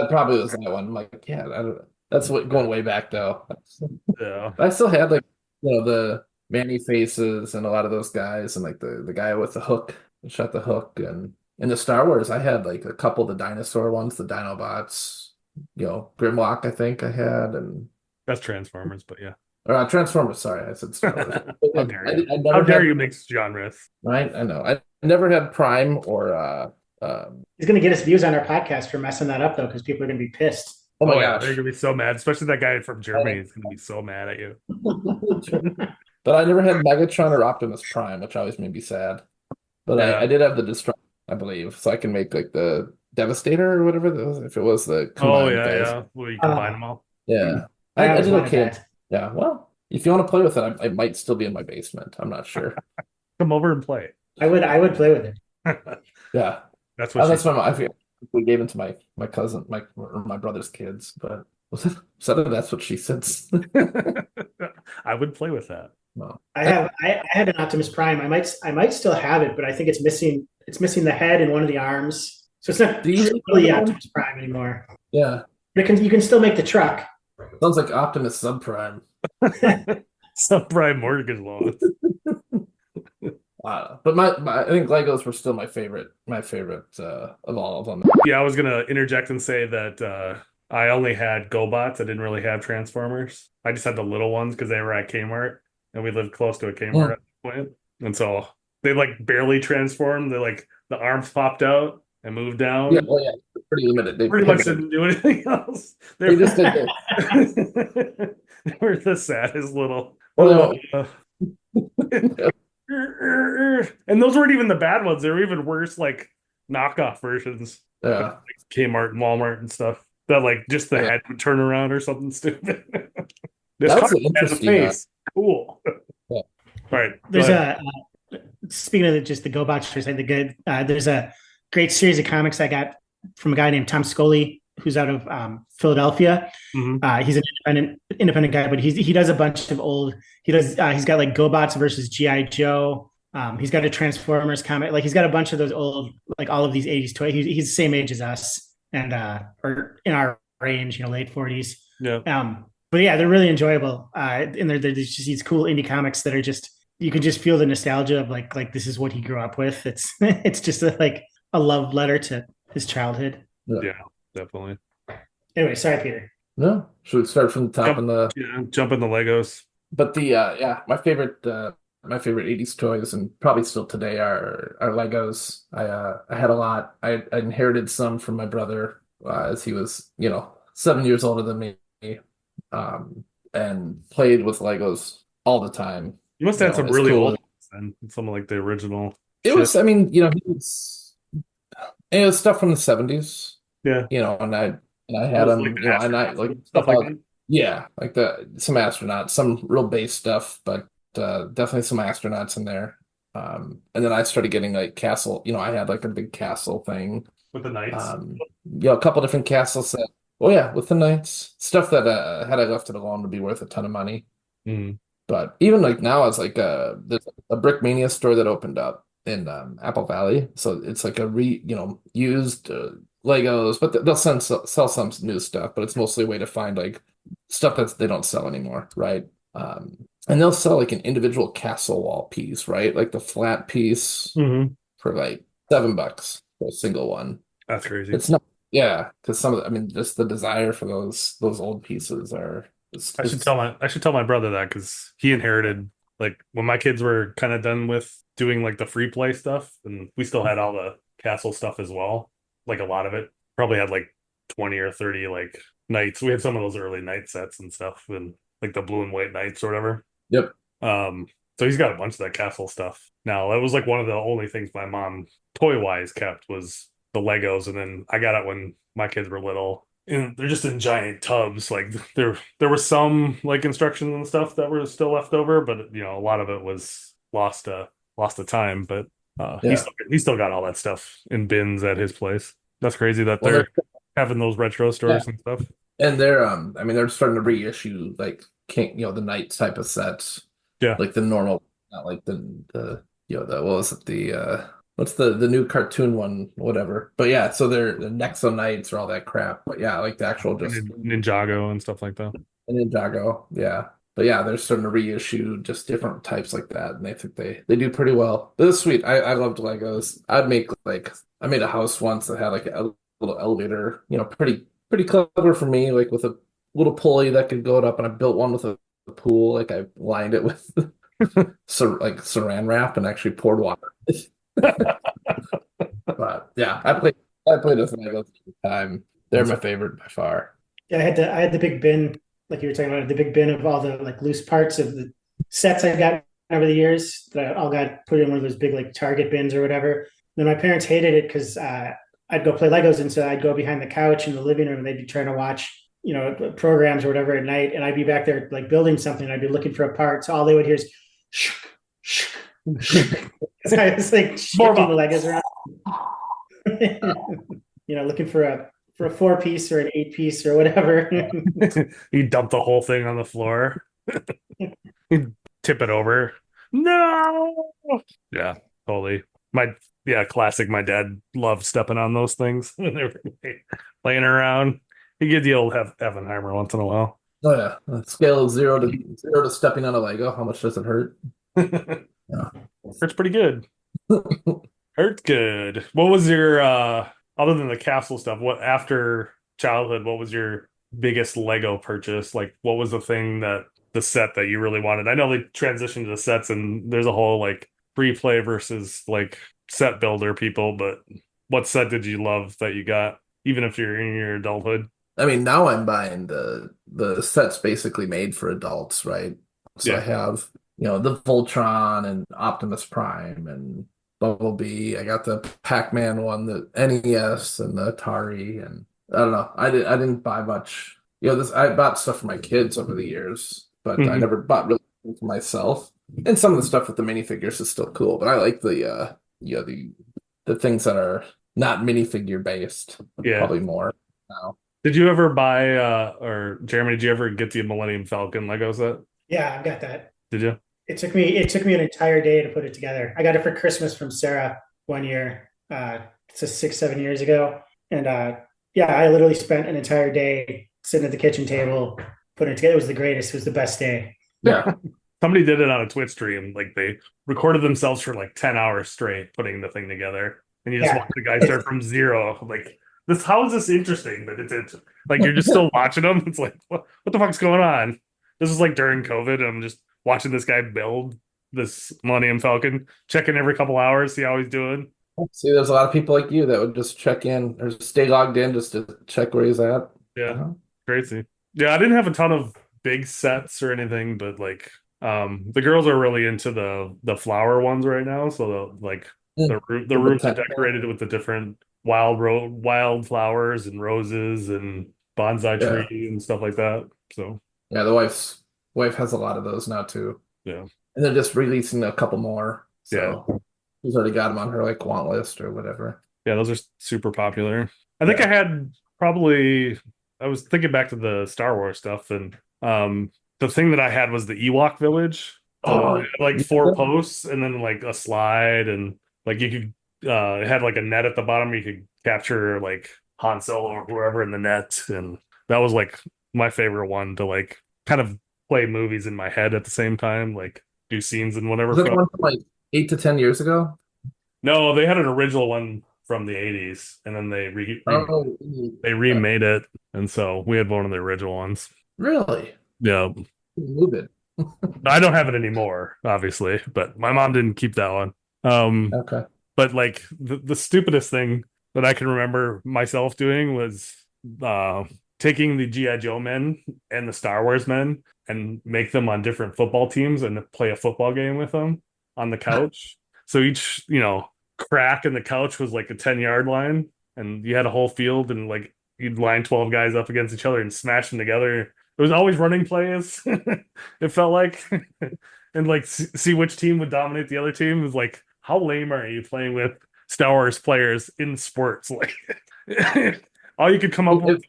S1: probably was that one. I'm like, yeah, that's what going way back though.
S2: yeah.
S1: I still had like the Manny Faces and a lot of those guys, and like the guy with the hook, shot the hook, and in the Star Wars, I had like a couple of the dinosaur ones, the Dinobots, Grimlock, I think I had, and
S2: That's Transformers, but yeah.
S1: or Transformers. Sorry, I said Star Wars.
S2: How dare you?
S1: I never
S2: How dare
S1: had-
S2: you mix genres?
S1: Right, I know. I never had Prime or
S8: He's going to get us views on our podcast for messing that up, though, because people are going to be pissed.
S1: oh my
S2: yeah,
S1: gosh.
S2: they're gonna be so mad, especially that guy from Germany is gonna be so mad at you.
S1: But I never had Megatron or Optimus Prime, which always made me sad. But
S2: Yeah.
S1: I did have the Destruction, I believe, so I can make like the Devastator or whatever that was, if it was the
S2: Oh
S1: combined
S2: yeah,
S1: guys.
S2: yeah. Well, you combine them all.
S1: Yeah.
S8: I
S1: I
S8: always
S1: did
S8: wanted
S1: okay.
S8: that.
S1: Yeah, well, if you want to play with it, it might still be in my basement. I'm not sure.
S2: Come over and play.
S8: I would play with it.
S1: Yeah.
S2: That's what
S1: That's
S2: she
S1: why I forget. We gave it to my cousin, my brother's kids, but that's what she said.
S2: I would play with that.
S1: No.
S8: I had an Optimus Prime. I might still have it, but I think it's missing the head and one of the arms. So it's not
S1: Do you-
S8: really Optimus Prime anymore.
S1: Yeah.
S8: But you can still make the truck.
S1: Sounds like Optimus Subprime.
S2: Subprime mortgage loans.
S1: But I think Legos were still my favorite of all of them.
S2: Yeah, I was gonna interject and say that I only had GoBots. I didn't really have Transformers. I just had the little ones because they were at Kmart, and we lived close to a Kmart at the point. And so they like barely transformed. They like the arms popped out and moved down.
S1: Yeah, well, yeah, pretty limited. They
S2: Pretty much didn't do anything else.
S1: They just did
S2: They were the saddest little.
S1: Well,
S2: And those weren't even the bad ones. They were even worse, like knockoff versions.
S1: Yeah.
S2: Like Kmart and Walmart and stuff. That like just the
S1: Yeah.
S2: head would turn around or something stupid. This
S1: That's
S2: car
S1: an
S2: has a
S1: interesting,
S2: face. Cool.
S1: Yeah.
S2: All right.
S8: There's
S2: go ahead.
S8: speaking of just the GoBots for a second, there's a great series of comics I got from a guy named Tom Scully, who's out of Philadelphia.
S2: Mhm.
S8: He's an independent guy, but he does a bunch of old. He's got like GoBots versus GI Joe. He's got a Transformers comic. Like he's got a bunch of those old, like all of these 80s toys. He's the same age as us, and or in our range, late 40s.
S2: Yeah.
S8: But yeah, they're really enjoyable. And there's just these cool indie comics that are just, you can just feel the nostalgia of like this is what he grew up with. It's it's just like a love letter to his childhood.
S2: Yeah, definitely.
S8: Anyway, sorry, Peter.
S1: No, should we start from the top and the?
S2: Yeah, jump in the Legos.
S1: But my favorite 80s toys, and probably still today, are Legos. I had a lot. I inherited some from my brother as he was 7 years older than me, and played with Legos all the time.
S2: You must have had some
S1: it's
S2: really
S1: cool.
S2: old ones then. Some of like the original.
S1: It was, I mean, it was stuff from the 70s.
S2: Yeah.
S1: And I had them,
S2: Like
S1: and I like
S2: stuff like that.
S1: yeah, like some astronauts, some real base stuff, but definitely some astronauts in there. And then I started getting like castle, I had like a big castle thing.
S2: With the knights.
S1: A couple different castle sets. Oh yeah, with the knights. Stuff that had I left it alone would be worth a ton of money.
S2: Mhm.
S1: But even like now, it's like there's a Brickmania store that opened up in Apple Valley, so it's like used Legos, but they'll sell some new stuff, but it's mostly a way to find like stuff that they don't sell anymore, right? And they'll sell like an individual castle wall piece, right? Like the flat piece
S2: Mhm.
S1: for like $7 for a single one.
S2: That's crazy.
S1: It's not, yeah, because just the desire for those old pieces are.
S2: I should tell my brother that because he inherited like when my kids were kind of done with doing like the free play stuff, and we still had all the castle stuff as well. Like a lot of it probably had like 20 or 30 like knights. We had some of those early knight sets and stuff, and like the blue and white knights or whatever.
S1: Yep.
S2: So he's got a bunch of that castle stuff. Now that was like one of the only things my mom toy wise kept was the Legos, and then I got it when my kids were little. And they're just in giant tubs. Like there were some like instructions and stuff that were still left over, but a lot of it was lost to time. But
S1: Yeah.
S2: he still got all that stuff in bins at his place. That's crazy that
S1: Well,
S2: they're having those retro stores and stuff.
S1: And they're starting to reissue like the Knights type of sets.
S2: Yeah.
S1: Like the normal, not like the what was it, the what's the new cartoon one, whatever. But yeah, so they're the Nexo Knights or all that crap. But yeah, like the actual just
S2: Ninjago and stuff like that.
S1: Ninjago, yeah. But yeah, they're starting to reissue just different types like that, and I think they do pretty well. This is sweet. I loved Legos. I made a house once that had like a little elevator, pretty clever for me, like with a little pulley that could go up, and I built one with a pool. Like I lined it with like saran wrap and actually poured water. But yeah, I played with Legos all the time. They're my favorite by far.
S8: Yeah, I had the big bin, like you were talking about, the big bin of all the like loose parts of the sets I got over the years that I all got put in one of those big like Target bins or whatever. Then my parents hated it because I'd go play Legos, and so I'd go behind the couch in the living room, and they'd be trying to watch programs or whatever at night, and I'd be back there like building something. I'd be looking for a part, so all they would hear is shh, shh, shh. I was like shifting the Legos around, looking for a 4-piece or an 8-piece or whatever.
S2: You dump the whole thing on the floor. You tip it over. No. Yeah, totally. Classic. My dad loved stepping on those things when they were laying around. He get the old Evenheimer once in a while.
S1: Oh yeah, a scale of zero to stepping on a Lego. How much does it hurt? Yeah.
S2: Hurts pretty good. Hurts good. What was your other than the capsule stuff? What after childhood? What was your biggest Lego purchase? Like, what was the set that you really wanted? I know they transitioned to the sets, and there's a whole like free play versus like set builder people. But what set did you love that you got, even if you're in your adulthood?
S1: I mean, now I'm buying the sets basically made for adults, right? So
S2: Yeah.
S1: I have, the Voltron and Optimus Prime and Bumblebee. I got the Pac-Man one, the NES and the Atari, and I don't know. I didn't buy much. I bought stuff for my kids over the years, but I never bought really anything for myself. And some of the stuff with the minifigures is still cool, but I like the things that are not minifigure based,
S2: Yeah.
S1: probably more now.
S2: Did you ever buy or Jeremy, did you ever get the Millennium Falcon Lego set?
S8: Yeah, I've got that.
S2: Did you?
S8: It took me an entire day to put it together. I got it for Christmas from Sarah one year. It's 6-7 years ago. And I literally spent an entire day sitting at the kitchen table putting it together. It was the greatest. It was the best day.
S1: Yeah.
S2: Somebody did it on a Twitch stream. Like they recorded themselves for like 10 hours straight putting the thing together. And you just watch the guy start from zero. Like how is this interesting? But it's like you're just still watching them. It's like, what the fuck's going on? This is like during COVID. And I'm just watching this guy build this Millennium Falcon, checking every couple hours, see how he's doing.
S1: See, there's a lot of people like you that would just check in or stay logged in just to check where he's at.
S2: Yeah, crazy. Yeah, I didn't have a ton of big sets or anything, but like the girls are really into the flower ones right now. So the rooms are decorated with the different wild flowers and roses and bonsai tree and stuff like that. So
S1: yeah, the wife has a lot of those now too.
S2: Yeah,
S1: and they're just releasing a couple more. So she's already got them on her like want list or whatever.
S2: Yeah, those are super popular. I think I was thinking back to the Star Wars stuff, and the thing that I had was the Ewok Village. Like 4 posts and then like a slide, and like you could it had like a net at the bottom. You could capture like Han Solo or whoever in the net, and that was like my favorite one to like kind of play movies in my head at the same time, like do scenes and whatever.
S1: Was it one from like 8 to 10 years ago?
S2: No, they had an original one from the 80s, and then they remade it, and so we had one of the original ones.
S1: Really?
S2: Yeah.
S1: Move it.
S2: I don't have it anymore, obviously, but my mom didn't keep that one.
S1: Okay.
S2: But like the stupidest thing that I can remember myself doing was taking the G.I. Joe men and the Star Wars men and make them on different football teams and play a football game with them on the couch. So each, crack in the couch was like a 10-yard line, and you had a whole field, and like you'd line 12 guys up against each other and smash them together. It was always running plays. It felt like, and like see which team would dominate the other team. It was like, how lame are you playing with Star Wars players in sports? Like, all you could come up with.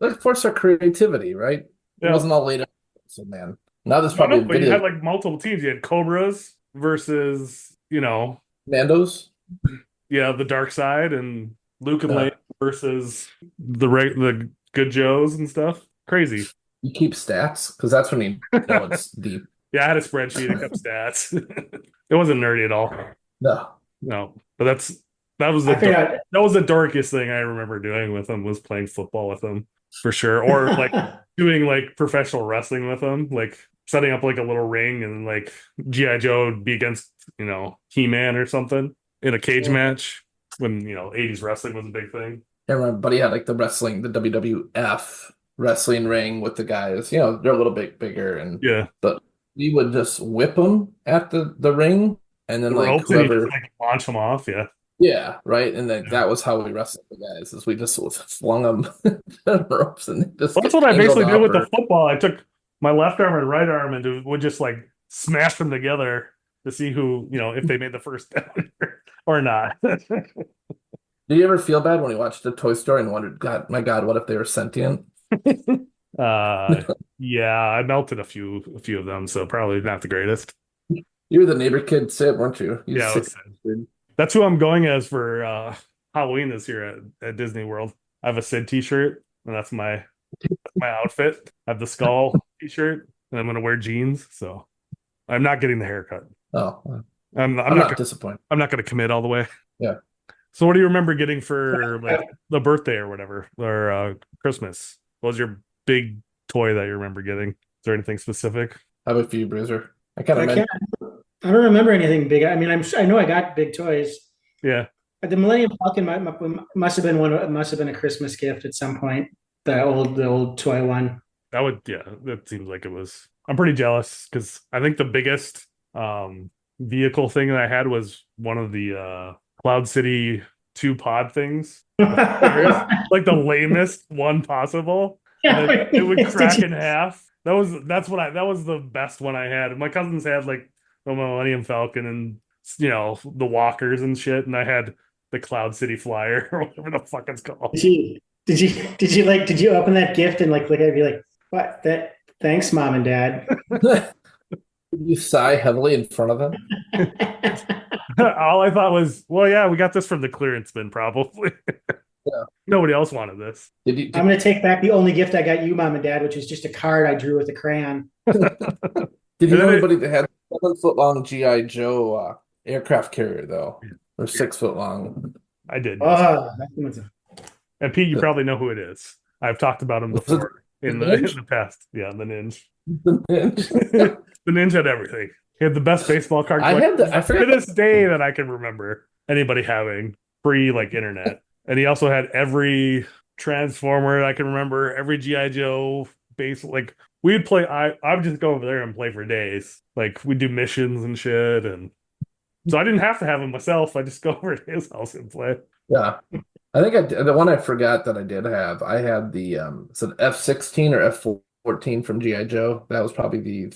S1: Let's force our creativity, right?
S2: Yeah.
S1: It wasn't all laid out. So man, now there's probably
S2: but you had like multiple teams. You had Cobras versus you know,
S1: Nando's.
S2: yeah, the dark side and Luke and
S1: Yeah.
S2: Lane versus the good Joes and stuff. Crazy.
S1: You keep stats because that's when you know it's deep.
S2: Yeah, I had a spreadsheet. It kept stats. It wasn't nerdy at all.
S1: No.
S2: No, but that was
S8: I figured out.
S2: that was the darkest thing I remember doing with them was playing football with them for sure, or like doing like professional wrestling with them, like setting up like a little ring and like GI Joe would be against He-Man or something in a cage match when 80s wrestling was a big thing.
S1: Yeah, my buddy had like the WWF wrestling ring with the guys. They're a little bit bigger, and
S2: Yeah,
S1: but we would just whip them at the ring, and then
S2: the
S1: like
S2: ropes and you
S1: whoever,
S2: just, like launch them off. Yeah,
S1: right, and then that was how we wrestled the guys. Is we just flung them the ropes and they just
S2: well, that's
S1: get
S2: what I
S1: tangled
S2: basically did
S1: up
S2: with the
S1: or-
S2: football. I took my left arm and right arm and would just like smash them together to see who if they made the first down or not.
S1: Did you ever feel bad when you watched the Toy Story and wondered, God, my God, what if they were sentient?
S2: Yeah, I melted a few of them, so probably not the greatest.
S1: You were the neighbor kid, Sid, weren't you?
S2: Yeah,
S1: sick
S2: it was
S1: kid.
S2: that's who I'm going as for Halloween this year at Disney World. I have a Sid t-shirt, and that's my outfit. I have the skull t-shirt, and I'm gonna wear jeans. So I'm not getting the haircut.
S1: Oh,
S2: I'm
S1: I'm
S2: not
S1: not disappointed.
S2: I'm not gonna commit all the way.
S1: Yeah.
S2: So what do you remember getting for like the birthday or whatever or Christmas? What was your big toy that you remember getting? Is there anything specific?
S1: How about for you, Bruiser? I kind of
S8: I
S1: meant
S8: I don't remember anything big. I mean, I know I got big toys.
S2: Yeah.
S8: The Millennium Falcon must have been must have been a Christmas gift at some point. The old toy one.
S2: That seems like it was. I'm pretty jealous because I think the biggest vehicle thing that I had was one of the Cloud City 2 pod things. Like the lamest one possible.
S8: Yeah,
S2: It would
S8: did
S2: crack
S8: you-
S2: in half. That was the best one I had. My cousins had like the Millennium Falcon and the walkers and shit, and I had the Cloud City Flyer or whatever the fuck it's called.
S8: Did you open that gift and like look at it and be like, what that? Thanks, mom and dad.
S1: you sigh heavily in front of them.
S2: All I thought was, well, yeah, we got this from the clearance bin, probably.
S1: Yeah.
S2: Nobody else wanted this.
S8: I'm gonna take back the only gift I got you, mom and dad, which is just a card I drew with a crayon.
S1: Did you
S2: And
S1: know
S2: then
S1: anybody that had 7 foot long GI Joe aircraft carrier though, or 6 foot long?
S2: I did.
S8: Oh, that was
S2: And Pete, you probably know who it is. I've talked about him
S1: Was it
S2: before in
S1: the
S2: the
S1: Ninja?
S2: past. Yeah, the Ninja.
S1: I
S2: The Ninja had everything. He had the best baseball card
S1: had
S2: collection
S1: I
S2: to
S1: forget.
S2: this day that I can remember anybody having free like internet. And he also had every Transformer I can remember, every GI Joe base. Like we'd play. I would just go over there and play for days. Like we'd do missions and shit, and so I didn't have to have him myself. I just go over to his house and play.
S1: Yeah, I think the one I forgot that I did have. I had the it's an F-16 or F-14 from GI Joe. That was probably the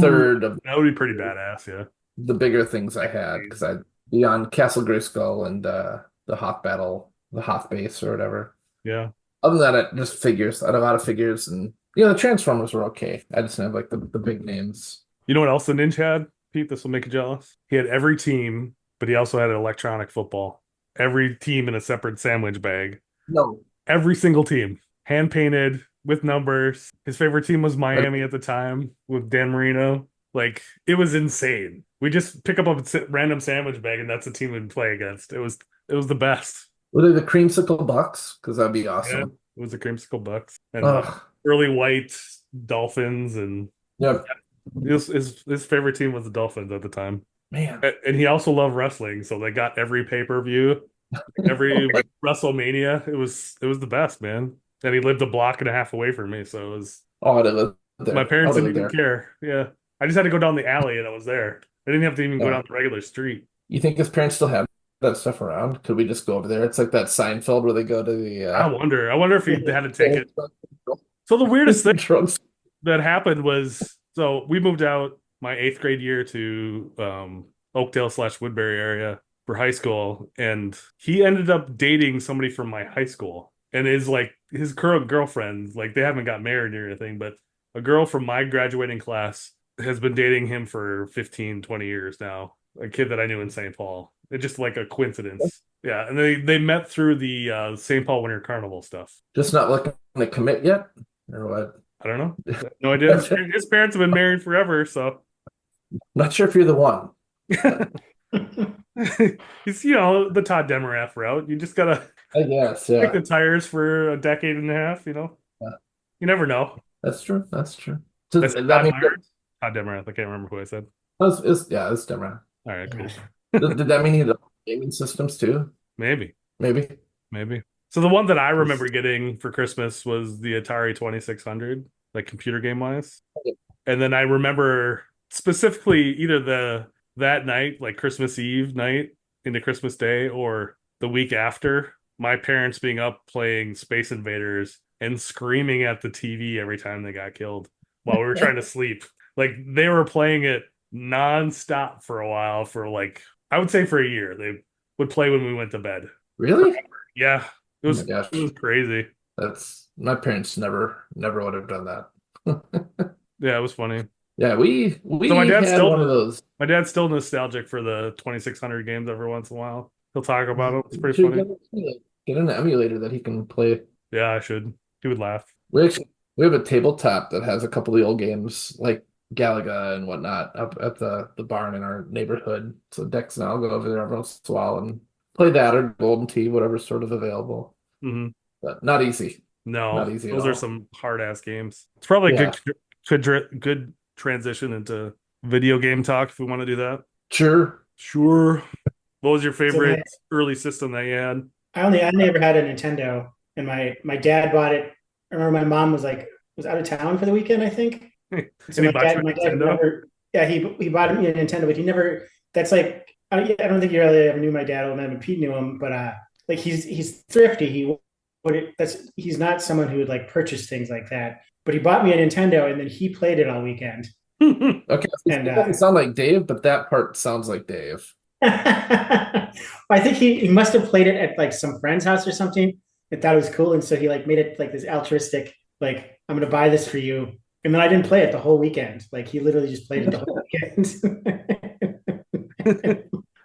S1: third of
S2: That would be pretty badass. Yeah.
S1: the bigger things I had because I beyond Castle Grayskull and the Hoth battle, the Hoth base or whatever.
S2: Yeah.
S1: Other than that, just figures. I had a lot of figures, and the Transformers were okay. I just didn't have like the big names.
S2: You know what else the Ninja had, Pete? This will make you jealous. He had every team, but he also had an electronic football. Every team in a separate sandwich bag.
S1: No,
S2: Every single team, hand painted with numbers. His favorite team was Miami at the time with Dan Marino. Like it was insane. We just pick up a random sandwich bag, and that's the team we'd play against. It was the best.
S1: were they the creamsicle bucks? Because that'd be
S2: Yeah,
S1: awesome.
S2: it was the Creamsicle Bucks and
S1: Ugh.
S2: early white Dolphins, and
S1: Yeah,
S2: his favorite team was the Dolphins at the time.
S1: man.
S2: And he also loved wrestling, so they got every pay-per-view, every WrestleMania. It was the best, man. And he lived a block and a half away from me, so it was
S1: Oh, I lived there.
S2: my parents
S1: I
S2: didn't
S1: lived
S2: even
S1: there.
S2: care. Yeah, I just had to go down the alley and I was there. I didn't have to even go
S1: Yeah.
S2: down the regular street.
S1: You think his parents still have that stuff around? Could we just go over there? It's like that Seinfeld where they go to the
S2: I wonder if he had to take it. So the weirdest thing
S1: drugs.
S2: that happened was, so we moved out my 8th grade year to Oakdale/Woodbury area for high school, and he ended up dating somebody from my high school, and his current girlfriend, like they haven't got married or anything, but a girl from my graduating class has been dating him for 15-20 years now. a kid that I knew in St. Paul. It's just like a coincidence. Yeah, and they met through the St. Paul Winter Carnival stuff.
S1: Just not looking to commit yet, or what?
S2: I don't know. No idea. His parents have been married forever, so
S1: Not sure if you're the one.
S2: it's the Todd Demarath route. You just gotta
S1: I guess,
S2: kick
S1: yeah.
S2: the tires for a decade and a half.
S1: Yeah.
S2: You never know.
S1: That's true. That's true. So
S2: That's
S1: that
S2: Todd
S1: mean
S2: Myers? Todd Demarath. I can't remember who I said.
S1: it's different.
S2: All right, cool.
S1: Did that mean he had gaming systems too?
S2: Maybe.
S1: Maybe.
S2: So the one that I remember getting for Christmas was the Atari 2600, like computer game wise. And then I remember specifically either that night, like Christmas Eve night into Christmas Day, or the week after, my parents being up playing Space Invaders and screaming at the TV every time they got killed while we were trying to sleep. Like they were playing it nonstop for a while, for like, I would say for a year. They would play when we went to bed.
S1: Really?
S2: Yeah. It was
S1: Oh my gosh.
S2: it was crazy.
S1: That's my parents never would have done that.
S2: Yeah, it was funny.
S1: Yeah, we
S2: So my dad's
S1: had
S2: still-
S1: one of those.
S2: My dad's still nostalgic for the 2600 games every once in a while. He'll talk about it. It's pretty
S1: Should
S2: funny.
S1: get an emulator that he can play.
S2: Yeah, I should. He would laugh.
S1: We have a tabletop that has a couple of the old games like Galaga and whatnot up at the barn in our neighborhood. So Dex and I'll go over there every once in a while and play that or Golden Tee, whatever's sort of available.
S2: Hmm.
S1: But not easy.
S2: No,
S1: Not easy at
S2: those are
S1: all.
S2: some hard ass games. It's probably a good transition into video game talk if we want to do that. Sure. What was your favorite early system that you had?
S8: I only ever had a Nintendo, and my dad bought it. I remember my mom was out of town for the weekend, I think. So
S2: And he bought you a
S8: my dad
S2: Nintendo?
S8: never, yeah, he bought me a Nintendo, but he never. That's like I don't think you really ever knew my dad. Well, maybe Pete knew him, but like he's thrifty. He's not someone who would like purchase things like that. But he bought me a Nintendo, and then he played it all weekend.
S1: Okay,
S8: And,
S1: it doesn't sound like Dave, but that part sounds like Dave.
S8: I think he must have played it at like some friend's house or something and thought it was cool, and so he like made it like this altruistic, like, I'm gonna buy this for you. And then I didn't play it the whole weekend. Like he literally just played it the whole weekend.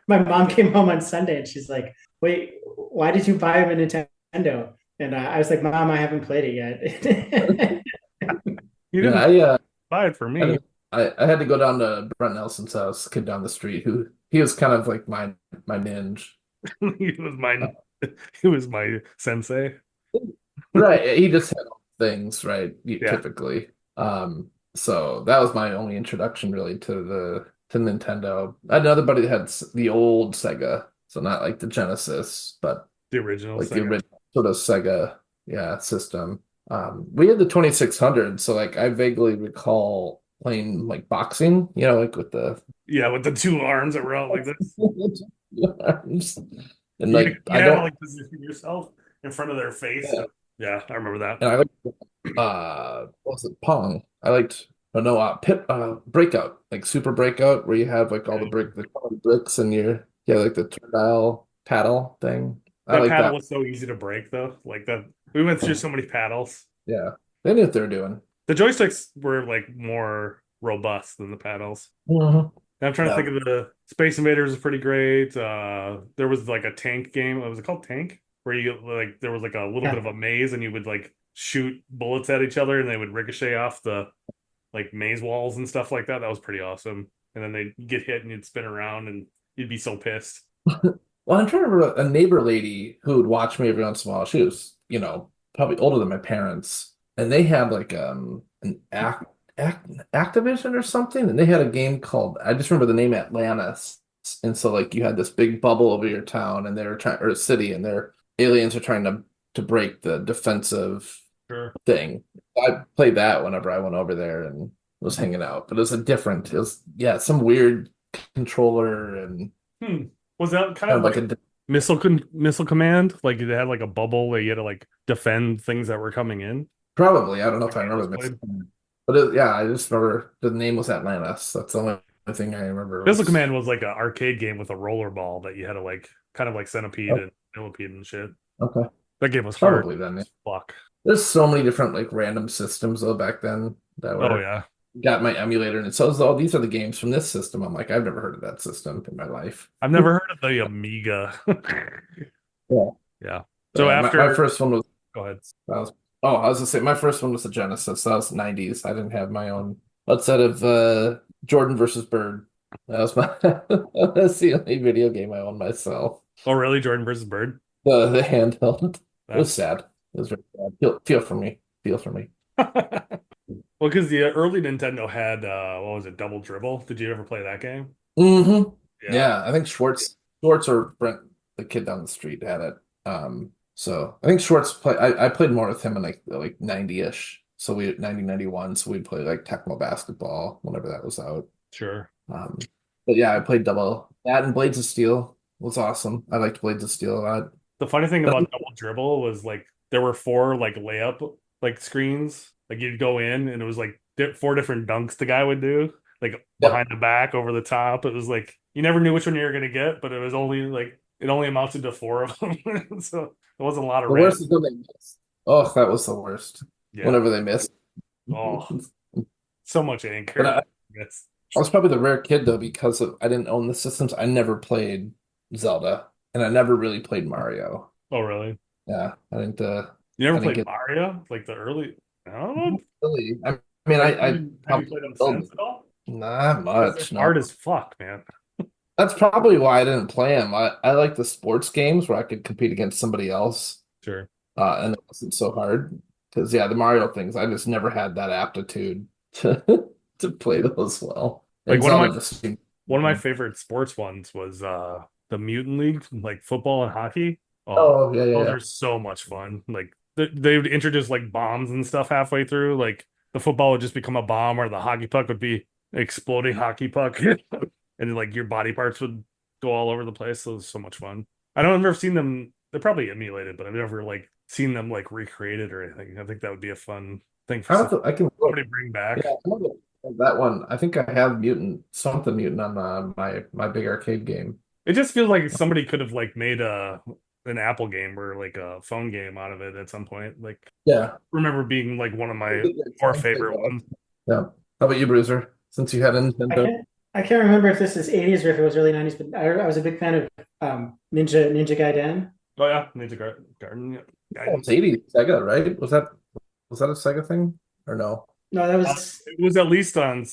S8: My mom came home on Sunday and she's like, "Wait, why did you buy him a Nintendo?" And I was like, "Mom, I haven't played it yet."
S2: You didn't buy it for me.
S1: I had to go down to Brent Nelson's house, kid down the street, who he was kind of like my ninja.
S2: He was my sensei.
S1: Right. He just had things, right?
S2: Yeah.
S1: Typically. So that was my only introduction really to Nintendo. I had another buddy that had the old Sega, so not like the Genesis, but
S2: The original
S1: like the
S2: Sega.
S1: original sort of Sega, system. We had the 2600, so like I vaguely recall playing like boxing, like with the
S2: Yeah, with the two arms that were out like this.
S1: arms. And like
S2: you
S1: I
S2: had
S1: don't
S2: to like position yourself in front of their face.
S1: Yeah.
S2: Yeah, I remember that.
S1: and I liked what was it, Pong. I liked Breakout, like Super Breakout, where you have like all the colored bricks and like the turtle paddle thing. I
S2: That
S1: like
S2: paddle
S1: that.
S2: was so easy to break though. Like that, we went through so many paddles.
S1: Yeah. They knew what they were doing.
S2: The joysticks were like more robust than the paddles.
S1: Mhm.
S2: And I'm trying to
S1: Yeah.
S2: think of the Space Invaders was pretty great. There was like a tank game. Was it called Tank? Where you like there was like a little bit of a maze and you would like shoot bullets at each other and they would ricochet off the like maze walls and stuff like that. That was pretty awesome. And then they'd get hit and you'd spin around and you'd be so pissed.
S1: Well, I'm trying to remember a neighbor lady who would watch me every once in a while. She was, probably older than my parents, and they had like an Activision or something, and they had a game called, I just remember the name, Atlantis. And so like you had this big bubble over your town, and they were trying, or a city, and their aliens are trying to break the defensive
S2: Sure.
S1: thing. I played that whenever I went over there and was hanging out, but it was some weird controller and
S2: Was that kind
S1: kind
S2: of
S1: of
S2: like
S1: like a
S2: missile command? Like it had like a bubble that you had to like defend things that were coming in.
S1: Probably. I don't know if I
S2: Okay,
S1: remember
S2: just
S1: this. But I just remember the name was Atlantis. That's the only thing I remember.
S2: Missile Command was like an arcade game with a roller ball that you had to like kind of like Centipede and Millipede and shit.
S1: Okay.
S2: That game was hard.
S1: Probably then. Yeah.
S2: Fuck.
S1: There's so many different like random systems though back then that were
S2: Oh yeah.
S1: got my emulator and it says, "Oh, these are the games from this system." I'm like, I've never heard of that system in my life.
S2: I've never heard of the Amiga.
S1: Yeah.
S2: Yeah. So
S1: Yeah,
S2: after,
S1: my first one was,
S2: go ahead.
S1: I was gonna say my first one was the Genesis. That was '90s. I didn't have my own outside of Jordan versus Bird. That was my that's the only video game I own myself.
S2: Oh, really? Jordan versus Bird?
S1: The handheld. It was
S2: That's
S1: sad. It was very sad. Feel for me. Feel for me.
S2: well, because the early Nintendo had what was it, Double Dribble? Did you ever play that game?
S1: Mm-hmm.
S2: Yeah.
S1: Yeah, I think Schwartz or Brent, the kid down the street, had it. So I think Schwartz play. I played more with him in like 90-ish. So we 90, 91. So we'd play like Tecmo Basketball whenever that was out.
S2: Sure.
S1: But yeah, I played double that and Blades of Steel was awesome. I liked Blades of Steel a lot.
S2: The funny thing about Double Dribble was like there were 4 like layup like screens. Like you'd go in and it was like 4 different dunks the guy would do, like behind the back, over the top. It was like you never knew which one you were gonna get, but it was only like it only amounted to 4 of them. So there wasn't a lot of
S1: The worst is when they missed. Oh, that was the worst.
S2: Yeah.
S1: Whenever they missed.
S2: Oh, so much
S1: But
S2: anchor. Yes.
S1: I was probably the rare kid though because I didn't own the systems. I never played Zelda and I never really played Mario.
S2: Oh, really?
S1: Yeah, I didn't.
S2: You never
S1: I didn't
S2: played
S1: get
S2: Mario? Like the early? No.
S1: really. I mean, I
S2: Have you
S1: probably
S2: played them
S1: built
S2: since at all?
S1: not much. No.
S2: Hard as fuck, man.
S1: That's probably why I didn't play them. I like the sports games where I could compete against somebody else,
S2: Sure.
S1: and it wasn't so hard. Because yeah, the Mario things, I just never had that aptitude to to play those well.
S2: Like
S1: And
S2: one of
S1: Zelda
S2: my-
S1: just seemed-
S2: One of my favorite sports ones was the Mutant League, like football and hockey.
S1: Oh yeah,
S2: Those
S1: yeah.
S2: are so much fun. Like they would introduce like bombs and stuff halfway through. Like the football would just become a bomb, or the hockey puck would be an exploding hockey puck, and like your body parts would go all over the place. So it was so much fun. I don't I've never seen them. They're probably emulated, but I've never like seen them like recreated or anything. I think that would be a fun thing for
S1: I can
S2: somebody to bring back.
S1: yeah, I know that one. I think I have something mutant on my big arcade game.
S2: It just feels like somebody could have like made an Apple game or like a phone game out of it at some point. Like
S1: Yeah.
S2: remember being like one of my more favorite ones.
S1: Yeah. How about you, Bruiser? Since you had a
S8: I
S1: Nintendo.
S8: can't remember if this is 80s or if it was early 90s, but I was a big fan of Ninja Gaiden.
S2: Oh yeah, Ninja Garden. Yeah.
S1: Oh, it's 80s Sega, right? Was that a Sega thing or no?
S8: No, that was
S2: It was at least on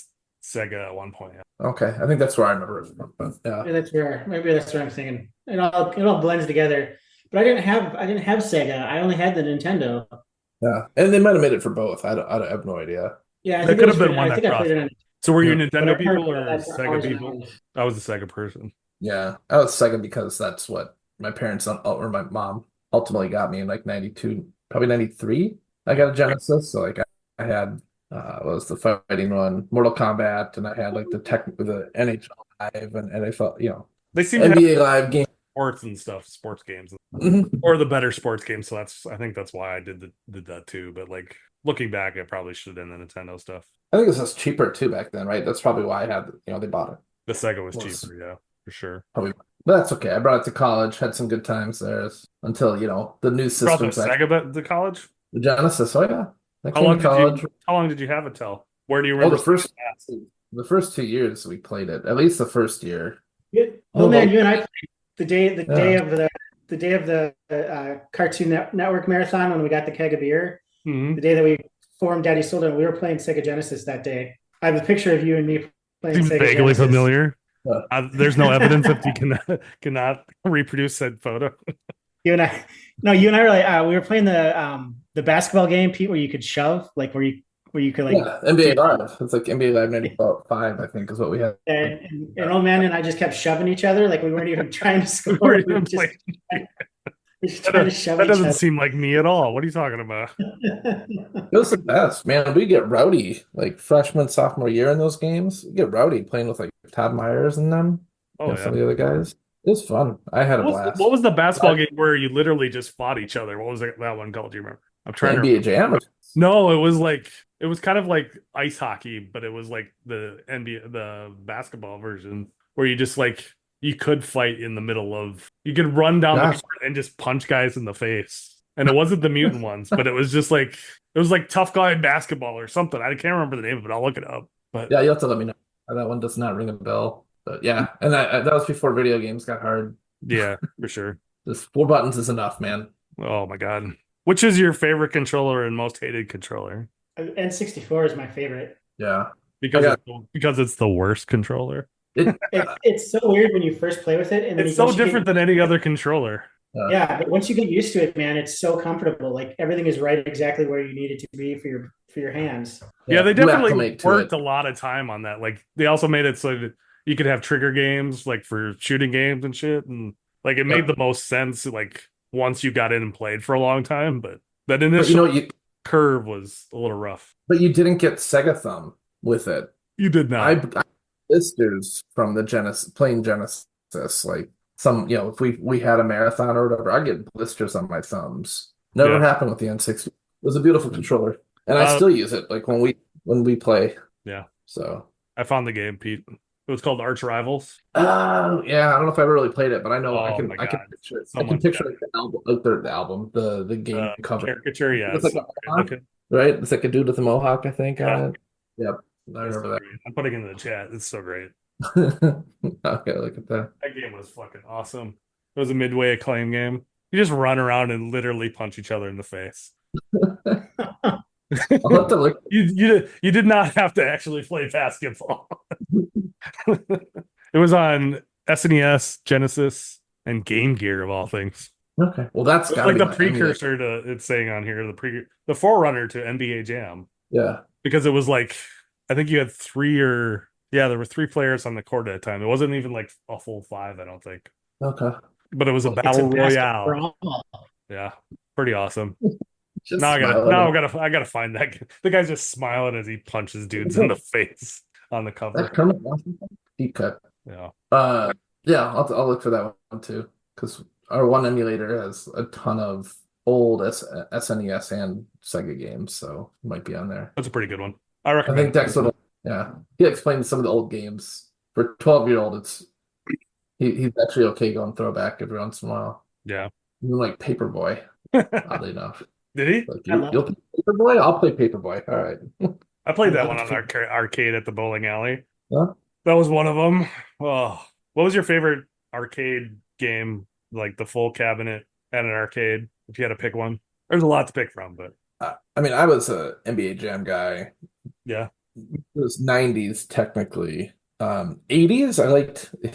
S2: Sega at one point. Yeah.
S1: Okay, I think that's where I remember it from. But yeah.
S8: maybe that's where I'm thinking. It all blends together. But I didn't have Sega. I only had the Nintendo.
S1: Yeah, and they might have made it for both. I have no idea.
S8: Yeah, I
S2: That
S8: think
S2: could
S8: it
S2: have
S8: was
S2: been one
S8: I
S2: that
S8: think I played it on.
S2: So were you
S1: Yeah.
S2: Nintendo
S8: but I
S2: people or
S8: remember that
S2: Sega
S8: always
S2: people?
S8: on-
S2: I was a Sega person.
S1: Yeah, I was Sega because that's what my parents or my mom ultimately got me in like 92, probably 93. I got a Genesis, so like I had what was the fighting one, Mortal Kombat, and I had like the NHL Live and NFL,
S2: They seem to have
S1: NBA Live game.
S2: sports and stuff, sports games,
S1: Mhm.
S2: or the better sports games. So I think that's why I did that too. But like looking back, I probably should have done the Nintendo stuff.
S1: I think it was cheaper too back then, right? That's probably why I had, they bought it.
S2: The Sega was
S1: Was-
S2: cheaper, yeah, for sure.
S1: Probably, but that's okay. I brought it to college, had some good times there until the new
S2: Brought the
S1: systems.
S2: Sega to college.
S1: The Genesis, oh yeah, that
S2: How
S1: came
S2: long
S1: to
S2: did
S1: college.
S2: How long did you have it till? Where do you
S1: Oh,
S2: remember?
S1: the first 2 years we played it. At least the first year.
S8: Oh man,
S1: well-
S8: you and I played the day
S1: Yeah.
S8: of the Cartoon Network marathon when we got the keg of beer.
S2: Mhm.
S8: The day that we formed Daddy Sold It, we were playing Sega Genesis that day. I have a picture of you and me playing
S2: Seems
S8: Sega
S2: vaguely
S8: Genesis.
S2: familiar.
S1: Yeah.
S2: There's no evidence if you cannot reproduce said photo.
S8: You and I were like we were playing the basketball game, Pete, where you could shove, like where you could like
S1: Yeah, NBA Live. It's like NBA Live 95, I think, is what we had.
S8: and old man and I just kept shoving each other, like we weren't even trying to score.
S2: We're
S8: We were
S2: even
S8: just,
S2: playing-
S8: we were just trying to shove
S2: That
S8: each
S2: doesn't
S8: other.
S2: seem like me at all. What are you talking about?
S1: It was the best, man. We get rowdy like freshman, sophomore year in those games. We get rowdy playing with like Todd Myers and them.
S2: Oh
S1: and some of
S2: yeah.
S1: the other guys. It was fun. I had a
S2: What was,
S1: blast.
S2: what was the basketball game where you literally just fought each other? What was that one called? Do you remember? I'm trying to.
S1: NBA Jam?
S2: No, it was kind of like ice hockey, but it was like the NBA, the basketball version, where you just like you could fight in the middle of, you could run down the
S1: Gosh.
S2: court and just punch guys in the face. And it wasn't the mutant ones, but it was just like, it was like tough guy basketball or something. I can't remember the name of it. I'll look it up. But
S1: Yeah, you'll have to let me know. That one does not ring a bell. But yeah, and that was before video games got hard.
S2: yeah, for sure.
S1: Just 4 buttons is enough, man.
S2: Oh my God. Which is your favorite controller and most hated controller?
S8: N64 is my favorite.
S1: Yeah.
S2: Because it's the worst controller.
S8: It's so weird when you first play with it, and then
S2: It's so different than any other controller.
S8: Yeah, but once you get used to it, man, it's so comfortable. Like everything is right exactly where you need it to be for your hands.
S2: Yeah, they
S1: you
S2: definitely
S1: acclimate to
S2: worked
S1: it.
S2: a lot of time on that. Like they also made it so that you could have trigger games like for shooting games and shit. And like it made the most sense like once you got in and played for a long time. But that
S1: But you
S2: initial
S1: know,
S2: curve was a little rough.
S1: but you didn't get Sega Thumb with it.
S2: You did not.
S1: I blisters from the playing Genesis. Like some, if we had a marathon or whatever, I get blisters on my thumbs. Never happened with the N60. It was a beautiful controller, and I still use it. Like when we play.
S2: Yeah.
S1: So
S2: I found the game, Pete. It was called Arch Rivals.
S1: yeah, I don't know if I ever really played it, but I know
S2: Oh
S1: I can
S2: my
S1: I can
S2: God.
S1: picture it.
S2: So
S1: I can
S2: much
S1: picture
S2: better.
S1: like the album, the game cover.
S2: Caricature, yeah.
S1: It's like a mohawk, right? It's like a dude with a mohawk, I think, on it. Yep, I remember that.
S2: I'm putting it in the chat. It's so great.
S1: Okay, look at that.
S2: That game was fucking awesome. It was a Midway Acclaim game. You just run around and literally punch each other in the face.
S1: I'll have to look.
S2: You did not have to actually play basketball. It was on SNES, Genesis, and Game Gear of all things.
S1: Okay, well that's
S2: It's
S1: got
S2: like
S1: be
S2: the precursor to it's saying on here, the forerunner to NBA Jam.
S1: Yeah,
S2: Because it was like I think you had there were 3 players on the court at a time. It wasn't even like a full 5, I don't think.
S1: okay.
S2: But it was a
S8: It's
S2: battle
S8: basketball.
S2: royale. Yeah, pretty awesome.
S1: Just
S2: Now
S1: smiling.
S2: I gotta find that. The guy's just smiling as he punches dudes in the face on the
S1: That
S2: cover.
S1: Kermit Washington deep cut.
S2: Yeah,
S1: Yeah, I'll look for that one too, because our one emulator has a ton of old SNES and Sega games, so it might be on there.
S2: that's a pretty good one. I
S1: I
S2: recommend.
S1: think Dex will. Yeah, he explained some of the old games for 12-year-old. He's actually okay going throwback every once in a while.
S2: Yeah.
S1: Even like Paperboy, oddly enough.
S2: Did he?
S1: Like
S8: I love
S1: you'll play Paperboy, I'll play Paperboy. All right.
S2: I played that one on arcade at the bowling alley.
S1: Huh?
S2: That was one of them. Oh, what was your favorite arcade game? Like the full cabinet at an arcade, if you had to pick one. There's a lot to pick from, but
S1: I mean, I was a NBA Jam guy.
S2: yeah.
S1: It was 90s technically. 80s, I liked the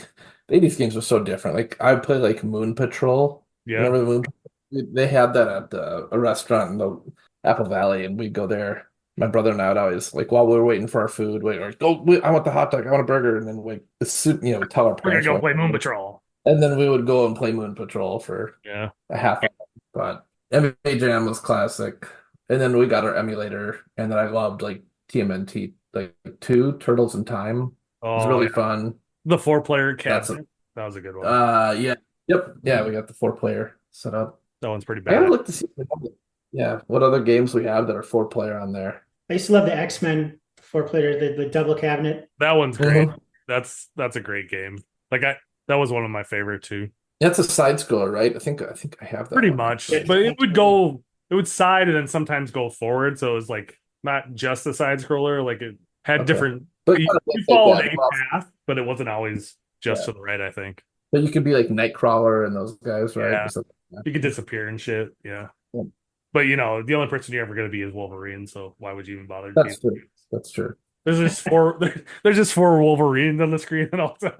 S1: 80s games were so different. Like I would play like Moon Patrol.
S2: Yeah.
S1: Remember the Moon Patrol? They had that at a restaurant in the Apple Valley, and we'd go there. My brother and I would always like while we were waiting for our food, I want the hot dog, I want a burger, and then like tell our
S2: We're gonna
S1: parents
S2: go
S1: what-
S2: play Moon Patrol.
S1: and then we would go and play Moon Patrol for
S2: Yeah.
S1: a half hour. But NBA Jam was classic. And then we got our emulator, and then I loved like TMNT, like 2 Turtles in Time. It was
S2: Oh,
S1: really
S2: yeah.
S1: fun.
S2: The 4-player
S1: That's
S2: cabinet. That was a good one.
S1: Yeah. Yep. Yeah, we got the 4-player set up.
S2: That one's pretty
S1: I gotta
S2: bad.
S1: look to see what other games we have that are 4-player on there.
S8: I used to love the X-Men 4-player, the double cabinet.
S2: That one's great.
S1: Mhm.
S2: That's a great game. That was one of my favorite too.
S1: That's a side scroller, right? I think I have that
S2: Pretty
S1: one.
S2: much.
S8: Yeah.
S2: But it would side and then sometimes go forward. So it was like not just a side scroller, like it had
S1: Okay.
S2: different
S1: But
S2: you,
S1: kind of
S2: you
S1: like
S2: followed
S1: that.
S2: a path, but it wasn't always just to the right, I think.
S1: But you could be like Nightcrawler and those guys, right?
S2: Yeah.
S1: So-
S2: You could disappear and shit. Yeah.
S1: Yeah.
S2: But the only person you're ever gonna be is Wolverine, so why would you even bother?
S1: That's true. That's true.
S2: There's just there's just 4 Wolverines on the screen at all times.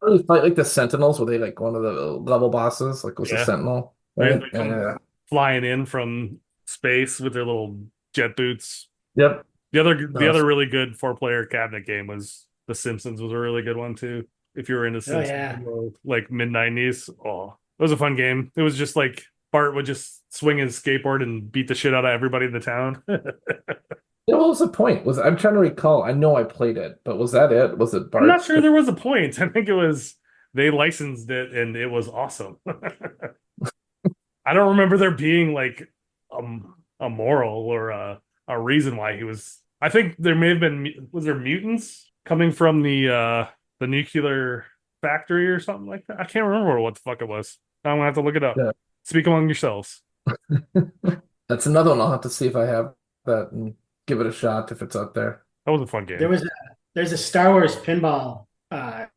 S1: Really fight like the Sentinels, were they like one of the level bosses? Like was
S2: Yeah.
S1: a Sentinel?
S2: Right,
S1: Right?
S2: they come-
S1: Yeah.
S2: Flying in from space with their little jet boots.
S1: Yep.
S2: The
S1: Nice.
S2: other really good 4-player cabinet game was The Simpsons was a really good one too. If you were into Simpsons,
S8: yeah.
S2: like mid-90s, it was a fun game. It was just like Bart would just swing his skateboard and beat the shit out of everybody in the town.
S1: Yeah, what was the point? I'm trying to recall. I know I played it, but was that it? Was it Bart?
S2: I'm not sure there was a point. I think it was they licensed it and it was awesome. I don't remember there being like a moral or a reason why he was. I think there may have been was there mutants coming from the nuclear factory or something like that. I can't remember what the fuck it was. I'm gonna have to look it up.
S1: Yeah.
S2: Speak among yourselves.
S1: That's another one. I'll have to see if I have that and give it a shot if it's out there.
S2: That was a fun game.
S8: There's a Star Wars pinball. I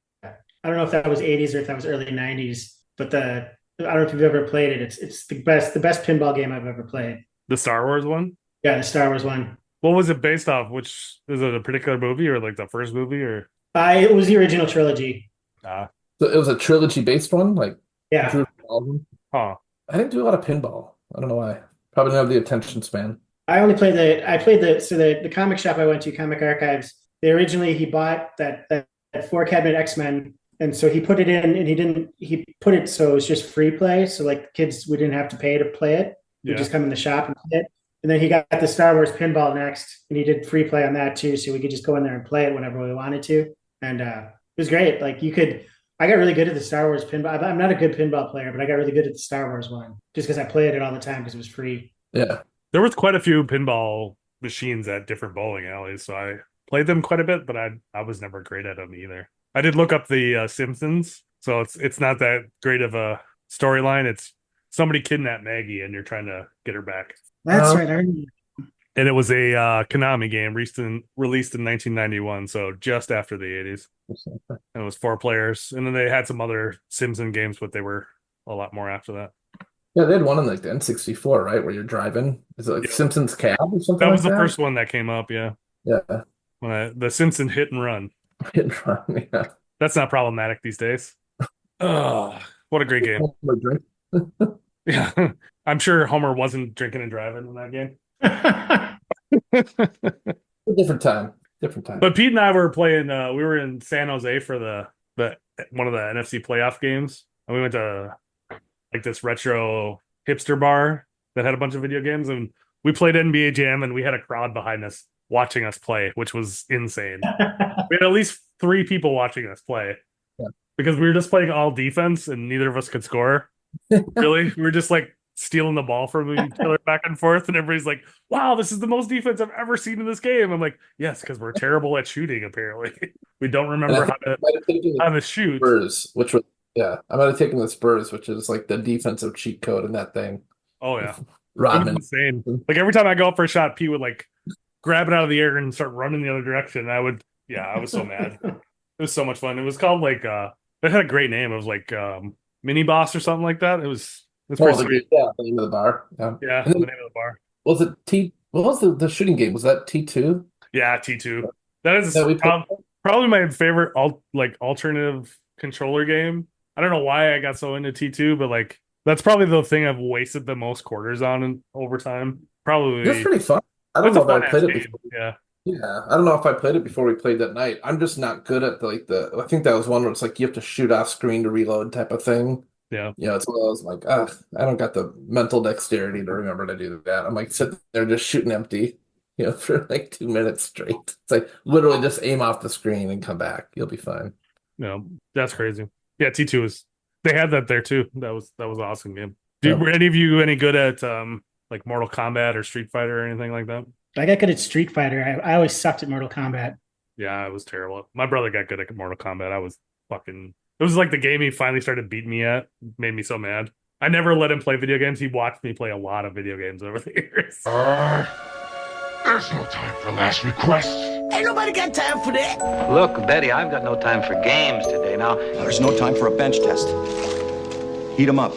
S8: don't know if that was 80s or if that was early 90s, but I don't know if you've ever played it. It's the best pinball game I've ever played.
S2: The Star Wars one?
S8: Yeah, the Star Wars one.
S2: What was it based off? Which is it a particular movie or like the first movie or?
S8: It was the original trilogy.
S1: So it was a trilogy based one, like
S8: Yeah.
S1: Drew Baldwin.
S2: Huh.
S1: I didn't do a lot of pinball. I don't know why. Probably didn't have the attention span.
S8: I played the comic shop I went to, Comic Archives. He bought that 4-cabinet X-Men, and so he put it in, and he put it so it was just free play. So like kids, we didn't have to pay to play it. We just come in the shop and play it. And then he got the Star Wars pinball next, and he did free play on that too, so we could just go in there and play it whenever we wanted to. And it was great. Like I got really good at the Star Wars pinball. I'm not a good pinball player, but I got really good at the Star Wars one just because I played it all the time because it was free.
S1: Yeah.
S2: There was quite a few pinball machines at different bowling alleys, so I played them quite a bit, but I was never great at them either. I did look up the Simpsons, so it's not that great of a storyline. It's somebody kidnapped Maggie, and you're trying to get her back.
S8: That's right. I remember.
S2: And it was a Konami game released in 1991, so just after the 80s. And it was 4 players, and then they had some other Simpson games, but they were a lot more after that.
S1: Yeah, they had one in like the N64, right, where you're driving. Is it like Simpsons Cab or something?
S2: That was
S1: like
S2: the first one that came up. Yeah.
S1: Yeah.
S2: The Simpson Hit and Run.
S1: Hit and Run. Yeah.
S2: That's not problematic these days. Oh, what a great game. Yeah. I'm sure Homer wasn't drinking and driving in that game.
S1: Different time.
S2: But Pete and I were playing. We were in San Jose for the one of the NFC playoff games, and we went to like this retro hipster bar that had a bunch of video games, and we played NBA Jam, and we had a crowd behind us watching us play, which was insane. We had at least 3 people watching us play because we were just playing all defense, and neither of us could score. Really, we were just like stealing the ball from each other back and forth, and everybody's like, wow, this is the most defense I've ever seen in this game. I'm like, yes, because we're terrible at shooting, apparently. We don't remember how to shoot.
S1: Spurs, which was I might have taken the Spurs, which is like the defensive cheat code in that thing.
S2: Oh yeah.
S1: Rodman.
S2: It was insane. Like every time I go up for a shot, Pete would like grab it out of the air and start running the other direction. I was so mad. It was so much fun. It was called like it had a great name. It was like Mini Boss or something like that. It's pretty sweet.
S1: The name of the bar.
S2: Yeah, the name of the bar.
S1: Was it what was the shooting game? Was that T2?
S2: Yeah, T2. That is probably my favorite alternative controller game. I don't know why I got so into T2, but like that's probably the thing I've wasted the most quarters on over time. Probably.
S1: It's pretty fun. I don't know if I played it before.
S2: Yeah.
S1: Yeah, I don't know if I played it before we played that night. I'm just not good at I think that was one where it's like you have to shoot off screen to reload type of thing.
S2: Yeah.
S1: It's one of those like, I don't got the mental dexterity to remember to do that. I'm like sitting there just shooting empty, for like 2 minutes straight. It's like literally just aim off the screen and come back. You'll be fine.
S2: No, that's crazy. Yeah, T2 they had that there too. That was an awesome game. Were any of you any good at like Mortal Kombat or Street Fighter or anything like that?
S8: I got good at Street Fighter. I always sucked at Mortal Kombat.
S2: Yeah, I was terrible. My brother got good at Mortal Kombat. It was like the game he finally started beating me at. Made me so mad. I never let him play video games. He watched me play a lot of video games over the years.
S7: There's no time for last requests.
S9: Ain't nobody got time for that.
S5: Look, Betty, I've got no time for games today. Now,
S10: There's no time for a bench test. Heat 'em up.